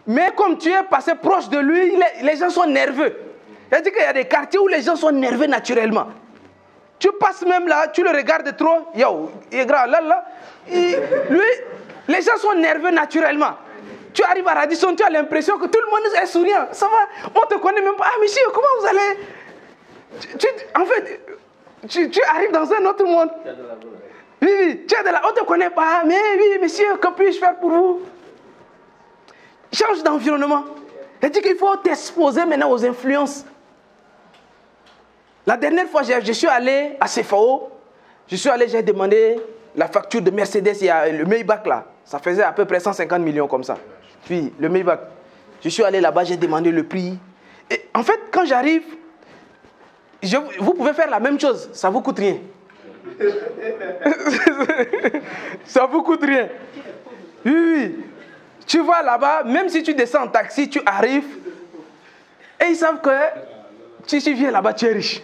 Mais comme tu es passé proche de lui, les gens sont nerveux. C'est-à-dire qu'il y a des quartiers où les gens sont nerveux naturellement. Tu passes même là, tu le regardes trop, yo, il est grand, là. Lui, les gens sont nerveux naturellement. Tu arrives à Radisson, tu as l'impression que tout le monde est souriant. Ça va, on ne te connaît même pas. Ah, monsieur, comment vous allez? En fait, tu arrives dans un autre monde. Oui, tu es de là, on ne te connaît pas. Mais oui, monsieur, que puis-je faire pour vous? Change d'environnement. C'est-à-dire qu'il faut t'exposer maintenant aux influences. La dernière fois, je suis allé à CFAO. J'ai demandé la facture de Mercedes, il y a le Maybach là. Ça faisait à peu près 150 millions comme ça. Puis le Maybach. Je suis allé là-bas, j'ai demandé le prix. Et en fait, quand j'arrive, vous pouvez faire la même chose. Ça ne vous coûte rien. Ça ne vous coûte rien. Oui. Tu vas là-bas, même si tu descends en taxi, tu arrives. Et ils savent que si tu viens là-bas, tu es riche.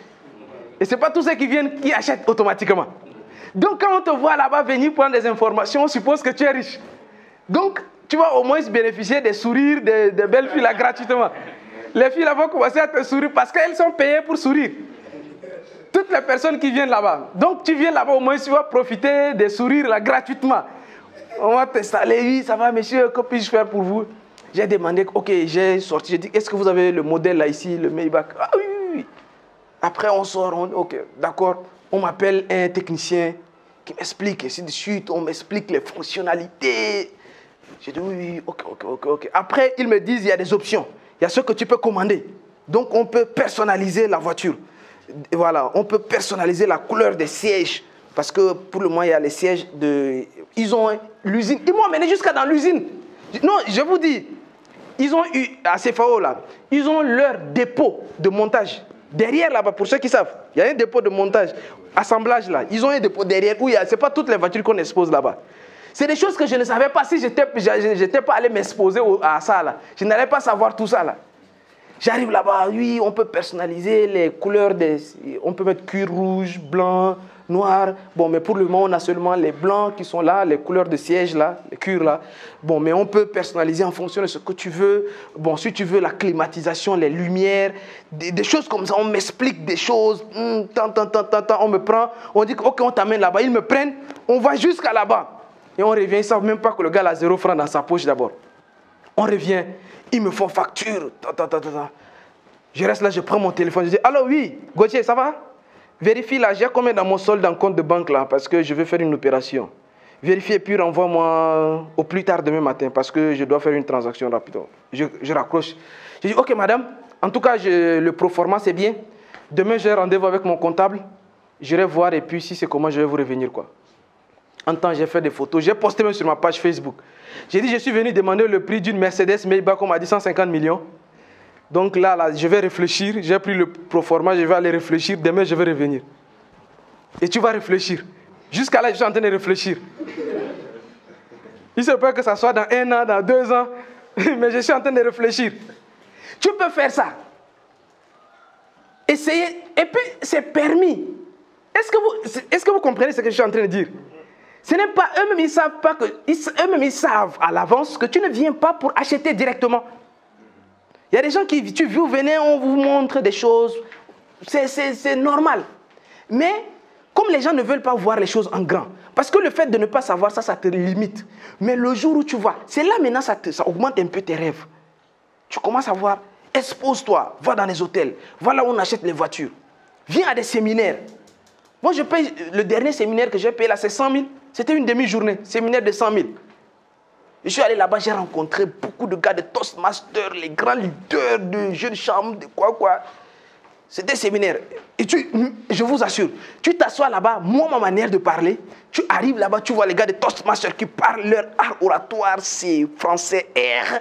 Et ce n'est pas tous ceux qui viennent qui achètent automatiquement. Donc quand on te voit là-bas venir prendre des informations, on suppose que tu es riche. Donc tu vas au moins bénéficier des sourires des belles filles là gratuitement. Les filles là vont commencer à te sourire parce qu'elles sont payées pour sourire. toutes les personnes qui viennent là-bas. Donc tu viens là-bas, au moins tu vas profiter des sourires là gratuitement. On va t'installer, oui, ça va monsieur, que puis-je faire pour vous? J'ai demandé, ok, j'ai sorti, j'ai dit, est-ce que vous avez le modèle là ici, le Maybach? Ah oui, oui, oui. Après on sort, ok, d'accord, on m'appelle un technicien qui m'explique, ainsi de suite, on m'explique les fonctionnalités. J'ai dit oui, ok. Après, ils me disent, il y a des options. Il y a ce que tu peux commander. Donc, on peut personnaliser la voiture. Voilà, on peut personnaliser la couleur des sièges. Parce que pour le moment, il y a les sièges de... Ils ont l'usine. Ils m'ont amené jusqu'à dans l'usine. Non, je vous dis, ils ont eu, à CFAO là, ils ont leur dépôt de montage. Derrière là-bas, pour ceux qui savent, il y a un dépôt de montage, assemblage là. Ils ont un dépôt derrière où il y a, c'est pas toutes les voitures qu'on expose là-bas. C'est des choses que je ne savais pas si j'étais pas allé m'exposer à ça là. Je n'allais pas savoir tout ça là. J'arrive là-bas, oui, on peut personnaliser les couleurs on peut mettre cuir rouge, blanc, noir. Bon, mais pour le moment, on a seulement les blancs qui sont là, les couleurs de siège là, les cuirs là. Bon, mais on peut personnaliser en fonction de ce que tu veux. Bon, si tu veux la climatisation, les lumières, des choses comme ça, on m'explique des choses. On me prend, on dit ok, on t'amène là-bas, ils me prennent, on va jusqu'à là-bas. Et on revient, ils ne savent même pas que le gars a 0 francs dans sa poche d'abord. On revient, ils me font facture. Je reste là, je prends mon téléphone, je dis, allô, oui, Gauthier, ça va? Vérifie là, j'ai combien dans mon solde dans le compte de banque là, parce que je vais faire une opération. Vérifie et puis renvoie-moi au plus tard demain matin, parce que je dois faire une transaction rapidement. Je raccroche. Je dis, ok madame, en tout cas, le proforma c'est bien. Demain, j'ai rendez-vous avec mon comptable. J'irai voir et puis si c'est comment, je vais vous revenir quoi. En temps, j'ai fait des photos. J'ai posté même sur ma page Facebook. J'ai dit, je suis venu demander le prix d'une Mercedes Maybach, on m'a dit 150 millions. Donc là, je vais réfléchir. J'ai pris le proforma, je vais aller réfléchir. Demain, je vais revenir. Et tu vas réfléchir. Jusqu'à là, je suis en train de réfléchir. Il se peut que ça soit dans 1 an, dans 2 ans. Mais je suis en train de réfléchir. Tu peux faire ça. Essayez. Et puis, c'est permis. Est-ce que vous comprenez ce que je suis en train de dire? Ce n'est pas eux-mêmes, ils savent pas que eux-mêmes ils savent à l'avance que tu ne viens pas pour acheter directement. Il y a des gens qui vous venez, on vous montre des choses, c'est normal. Mais comme les gens ne veulent pas voir les choses en grand, parce que le fait de ne pas savoir ça, ça te limite. Mais le jour où tu vois, c'est là maintenant ça augmente un peu tes rêves. Tu commences à voir, expose-toi, va dans les hôtels, va là où on achète les voitures, viens à des séminaires. Moi, je paye, le dernier séminaire que j'ai payé là, c'est 100 000. C'était une demi-journée, séminaire de 100 000. Je suis allé là-bas, j'ai rencontré beaucoup de gars de Toastmasters, les grands leaders de jeunes chambres, de quoi. C'était séminaire. Et je vous assure, tu t'assois là-bas, moi, ma manière de parler, tu arrives là-bas, tu vois les gars de Toastmasters qui parlent leur art oratoire, c'est français R,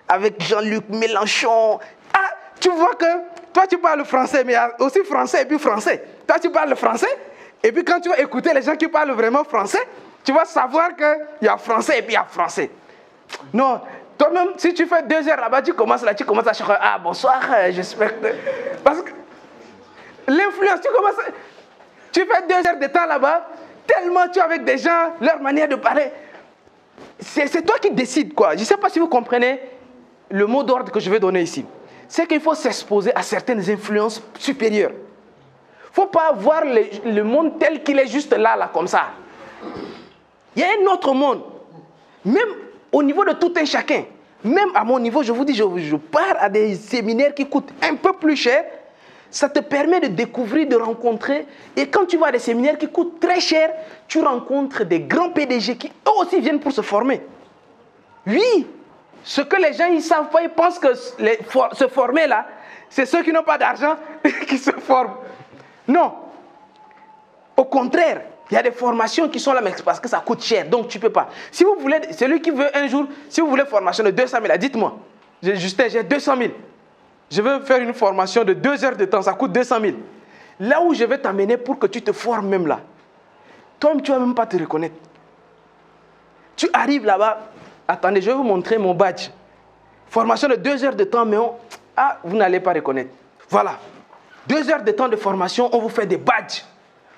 avec Jean-Luc Mélenchon. Ah, tu vois que toi, tu parles français, mais aussi français et puis français. Toi, tu parles français, et puis quand tu vas écouter les gens qui parlent vraiment français, tu vas savoir qu'il y a français et puis il y a français. Non, toi-même, si tu fais 2 heures là-bas, tu commences à chercher, ah, bonsoir, j'espère que... Parce que l'influence, tu fais 2 heures de temps là-bas, tellement tu es avec des gens, leur manière de parler. C'est toi qui décides, quoi. Je ne sais pas si vous comprenez le mot d'ordre que je vais donner ici. C'est qu'il faut s'exposer à certaines influences supérieures. Il ne faut pas voir le monde tel qu'il est juste là, comme ça. Il y a un autre monde. Même au niveau de tout un chacun. Même à mon niveau, je vous dis, je pars à des séminaires qui coûtent un peu plus cher. Ça te permet de découvrir, de rencontrer. Et quand tu vas à des séminaires qui coûtent très cher, tu rencontres des grands PDG qui eux aussi viennent pour se former. Oui, ce que les gens ne savent pas, ils pensent que se former là, c'est ceux qui n'ont pas d'argent qui se forment. Non. Au contraire, il y a des formations qui sont là, mais parce que ça coûte cher, donc tu ne peux pas. Si vous voulez, celui qui veut un jour, si vous voulez formation de 200 000, dites-moi, Justin, j'ai 200 000. Je veux faire une formation de 2 heures de temps, ça coûte 200 000. Là où je vais t'amener pour que tu te formes même là, toi-même, tu ne vas même pas te reconnaître. Tu arrives là-bas, attendez, je vais vous montrer mon badge. Formation de 2 heures de temps, mais vous n'allez pas reconnaître. Voilà. 2 heures de temps de formation, on vous fait des badges.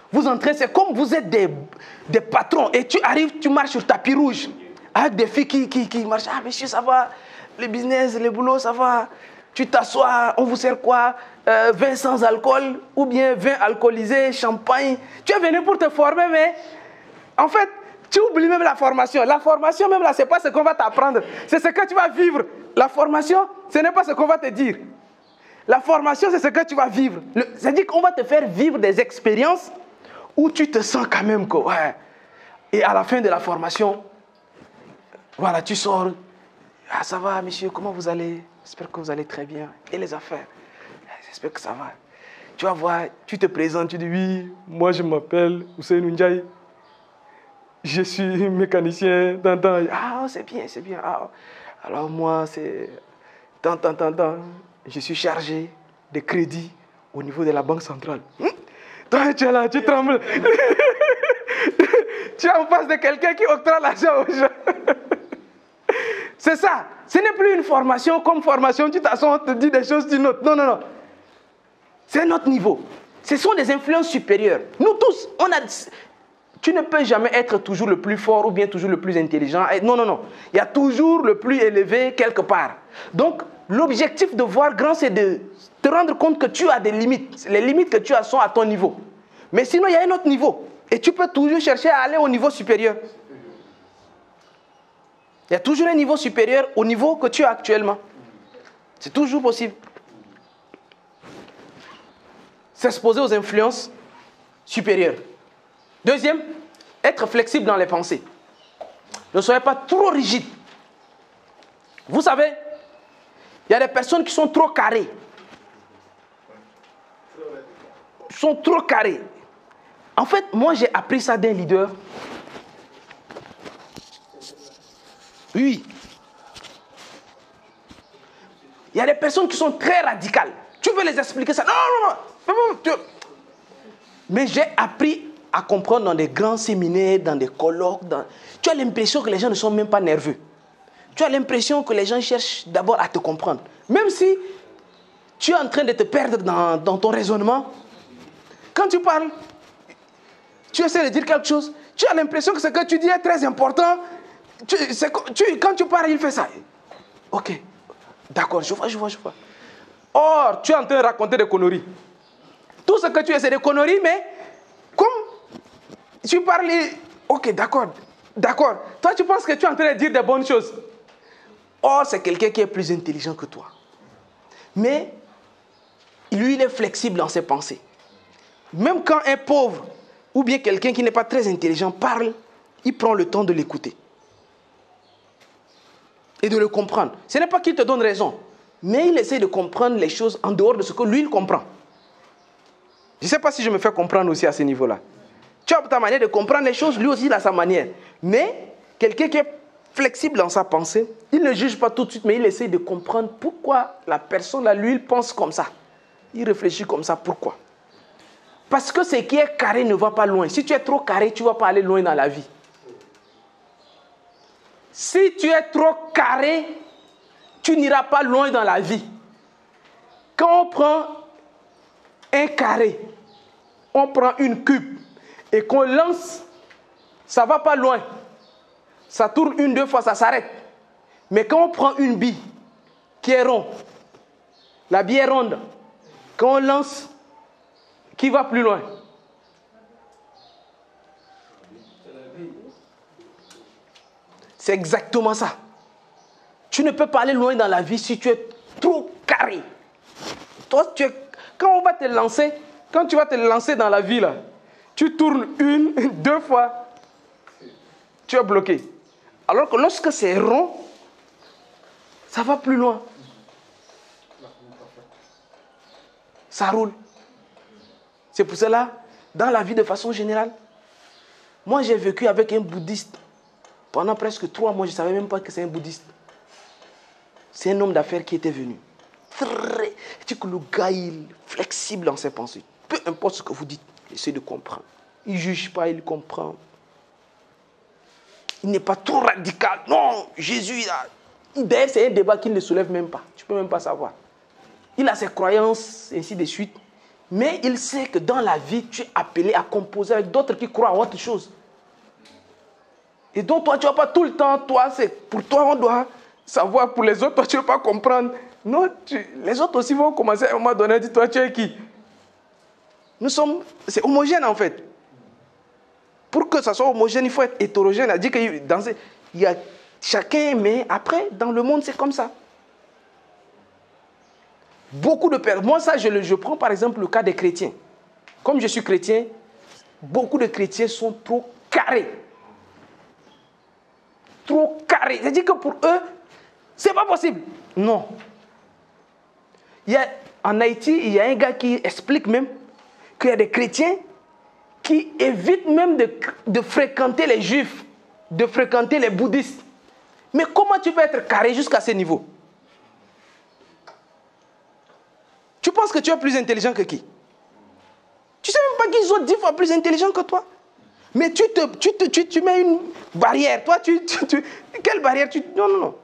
Vous entrez, c'est comme vous êtes des patrons. Et tu arrives, tu marches sur tapis rouge. Avec des filles qui marchent. Ah, monsieur, ça va. Le business, le boulot, ça va. Tu t'assois, on vous sert quoi? Vin sans alcool ou bien vin alcoolisé, champagne. Tu es venu pour te former, mais en fait, tu oublies même la formation. La formation même là, ce n'est pas ce qu'on va t'apprendre. C'est ce que tu vas vivre. La formation, ce n'est pas ce qu'on va te dire. La formation, c'est ce que tu vas vivre. C'est-à-dire qu'on va te faire vivre des expériences où tu te sens quand même que, ouais. Et à la fin de la formation, voilà, tu sors. Ah, ça va, monsieur, comment vous allez? J'espère que vous allez très bien. Et les affaires? J'espère que ça va. Tu vas voir, tu te présentes, tu dis, oui, moi je m'appelle Ousseynou Ndiaye. Je suis mécanicien, Ah, c'est bien, c'est bien. Ah, alors moi, c'est... Je suis chargé de crédit au niveau de la banque centrale. Toi, tu es là, tu trembles. Tu es en face de quelqu'un qui octroie l'argent aux gens. C'est ça. Ce n'est plus une formation comme formation. Tu t'assois, on te dit des choses, tu notes. Non, non, non. C'est notre niveau. Ce sont des influences supérieures. Nous tous, on a... Tu ne peux jamais être toujours le plus fort ou bien toujours le plus intelligent. Non, non, non. Il y a toujours le plus élevé quelque part. Donc, l'objectif de voir grand, c'est de te rendre compte que tu as des limites. Les limites que tu as sont à ton niveau. Mais sinon, il y a un autre niveau. Et tu peux toujours chercher à aller au niveau supérieur. Il y a toujours un niveau supérieur au niveau que tu as actuellement. C'est toujours possible. S'exposer aux influences supérieures. Deuxième, être flexible dans les pensées. Ne soyez pas trop rigide. Vous savez, il y a des personnes qui sont trop carrées. Sont trop carrées. En fait, moi j'ai appris ça d'un leader. Oui. Il y a des personnes qui sont très radicales. Tu veux les expliquer ça? Non, non, non. Mais j'ai appris à comprendre dans des grands séminaires, dans des colloques. Tu as l'impression que les gens ne sont même pas nerveux. Tu as l'impression que les gens cherchent d'abord à te comprendre. Même si tu es en train de te perdre dans ton raisonnement, quand tu parles, tu essaies de dire quelque chose, tu as l'impression que ce que tu dis est très important. Quand tu parles, il fait ça. Ok, d'accord, je vois. Or, tu es en train de raconter des conneries. Tout ce que tu es, c'est des conneries, mais comme tu parles, ok, d'accord. Toi, tu penses que tu es en train de dire des bonnes choses. Or, c'est quelqu'un qui est plus intelligent que toi. Mais, lui, il est flexible dans ses pensées. Même quand un pauvre, ou bien quelqu'un qui n'est pas très intelligent parle, il prend le temps de l'écouter. Et de le comprendre. Ce n'est pas qu'il te donne raison, mais il essaie de comprendre les choses en dehors de ce que lui, il comprend. Je ne sais pas si je me fais comprendre aussi à ce niveau-là. Tu as ta manière de comprendre les choses, lui aussi il a sa manière. Mais quelqu'un qui est flexible dans sa pensée, il ne juge pas tout de suite, mais il essaie de comprendre pourquoi la personne là, lui, il pense comme ça. Il réfléchit comme ça, pourquoi? Parce que ce qui est carré ne va pas loin. Si tu es trop carré, tu ne vas pas aller loin dans la vie. Si tu es trop carré, tu n'iras pas loin dans la vie. Quand on prend un carré, on prend une cube et qu'on lance, ça ne va pas loin. Ça tourne une, deux fois, ça s'arrête. Mais quand on prend une bille qui est ronde, la bille est ronde, quand on lance, qui va plus loin? C'est exactement ça. Tu ne peux pas aller loin dans la vie si tu es trop carré. Toi, quand on va te lancer, quand tu vas te lancer dans la vie, là, tu tournes une, deux fois, tu es bloqué. Alors que lorsque c'est rond, ça va plus loin. Ça roule. C'est pour cela, dans la vie de façon générale, moi j'ai vécu avec un bouddhiste. Pendant presque 3 mois, je ne savais même pas que c'est un bouddhiste. C'est un homme d'affaires qui était venu. Tu sais que le gars, il est flexible dans ses pensées. Peu importe ce que vous dites, il essaie de comprendre. Il ne juge pas, il comprend. Il n'est pas trop radical. Non, Jésus, d'ailleurs, c'est un débat qu'il ne soulève même pas. Tu ne peux même pas savoir. Il a ses croyances, ainsi de suite. Mais il sait que dans la vie, tu es appelé à composer avec d'autres qui croient en autre chose. Et donc, toi, tu ne vas pas tout le temps, pour toi, on doit savoir pour les autres, toi, tu ne veux pas comprendre. Non, les autres aussi vont commencer à un moment donné à dire, toi, tu es qui? C'est homogène en fait. Pour que ça soit homogène, il faut être hétérogène. C'est-à-dire que il y a chacun, mais après, dans le monde, c'est comme ça. Beaucoup de personnes, moi ça, je prends par exemple le cas des chrétiens. Comme je suis chrétien, beaucoup de chrétiens sont trop carrés. Trop carrés. C'est-à-dire que pour eux, c'est pas possible. Non. En Haïti, il y a un gars qui explique même qu'il y a des chrétiens qui évitent même de fréquenter les juifs, de fréquenter les bouddhistes. Mais comment tu peux être carré jusqu'à ce niveau? Tu penses que tu es plus intelligent que qui? Tu ne sais même pas qu'ils sont 10 fois plus intelligents que toi. Mais tu mets une barrière. Toi, quelle barrière Non.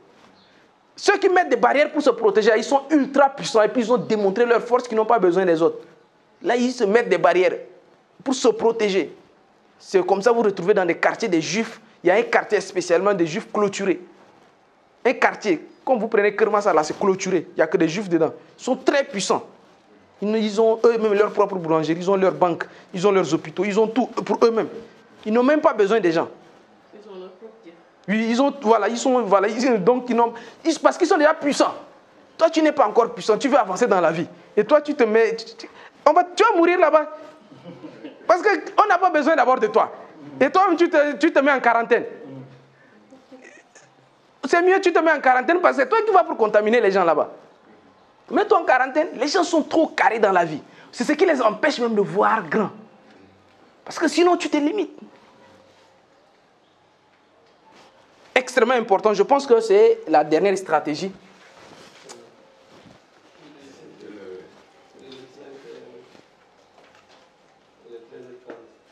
Ceux qui mettent des barrières pour se protéger, ils sont ultra puissants et puis ils ont démontré leur force qu'ils n'ont pas besoin des autres. Là, ils se mettent des barrières pour se protéger. C'est comme ça que vous retrouvez dans des quartiers des juifs. Il y a un quartier spécialement des juifs clôturés. Un quartier, comme vous prenez Kermassa, là, c'est clôturé. Il n'y a que des juifs dedans. Ils sont très puissants. Ils ont eux-mêmes leur propre boulangerie, ils ont leur banque, ils ont leurs hôpitaux, ils ont tout pour eux-mêmes. Ils n'ont même pas besoin des gens. Ils ont leur propre Dieu. Oui, parce qu'ils sont déjà puissants. Toi, tu n'es pas encore puissant, tu veux avancer dans la vie. Et toi, tu te mets... tu vas mourir là-bas. Parce qu'on n'a pas besoin d'abord de toi. Et toi, tu te mets en quarantaine. C'est mieux, tu te mets en quarantaine parce que c'est toi qui vas pour contaminer les gens là-bas. Mets-toi en quarantaine, les gens sont trop carrés dans la vie. C'est ce qui les empêche même de voir grand. Parce que sinon, tu te limites. Extrêmement important, je pense que c'est la dernière stratégie.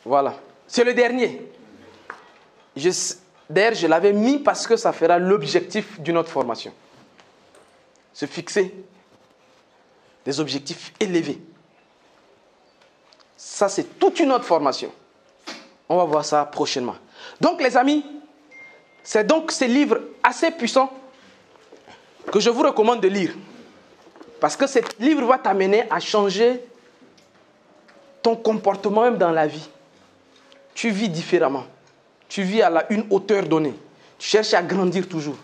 Voilà, c'est le dernier. D'ailleurs, je l'avais mis parce que ça fera l'objectif d'une autre formation. Se fixer des objectifs élevés. Ça, c'est toute une autre formation. On va voir ça prochainement. Donc, les amis, c'est donc ces livres assez puissants que je vous recommande de lire. Parce que ce livre va t'amener à changer ton comportement même dans la vie. Tu vis différemment. Tu vis à une hauteur donnée. Tu cherches à grandir toujours.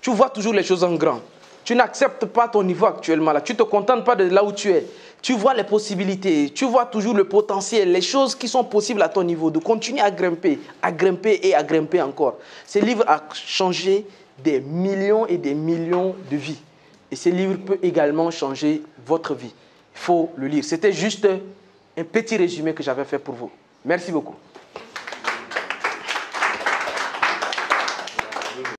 Tu vois toujours les choses en grand. Tu n'acceptes pas ton niveau actuellement là. Tu ne te contentes pas de là où tu es. Tu vois les possibilités. Tu vois toujours le potentiel, les choses qui sont possibles à ton niveau. De continuer à grimper et à grimper encore. Ce livre a changé des millions et des millions de vies. Et ce livre peut également changer votre vie. Il faut le lire. C'était juste un petit résumé que j'avais fait pour vous. Merci beaucoup.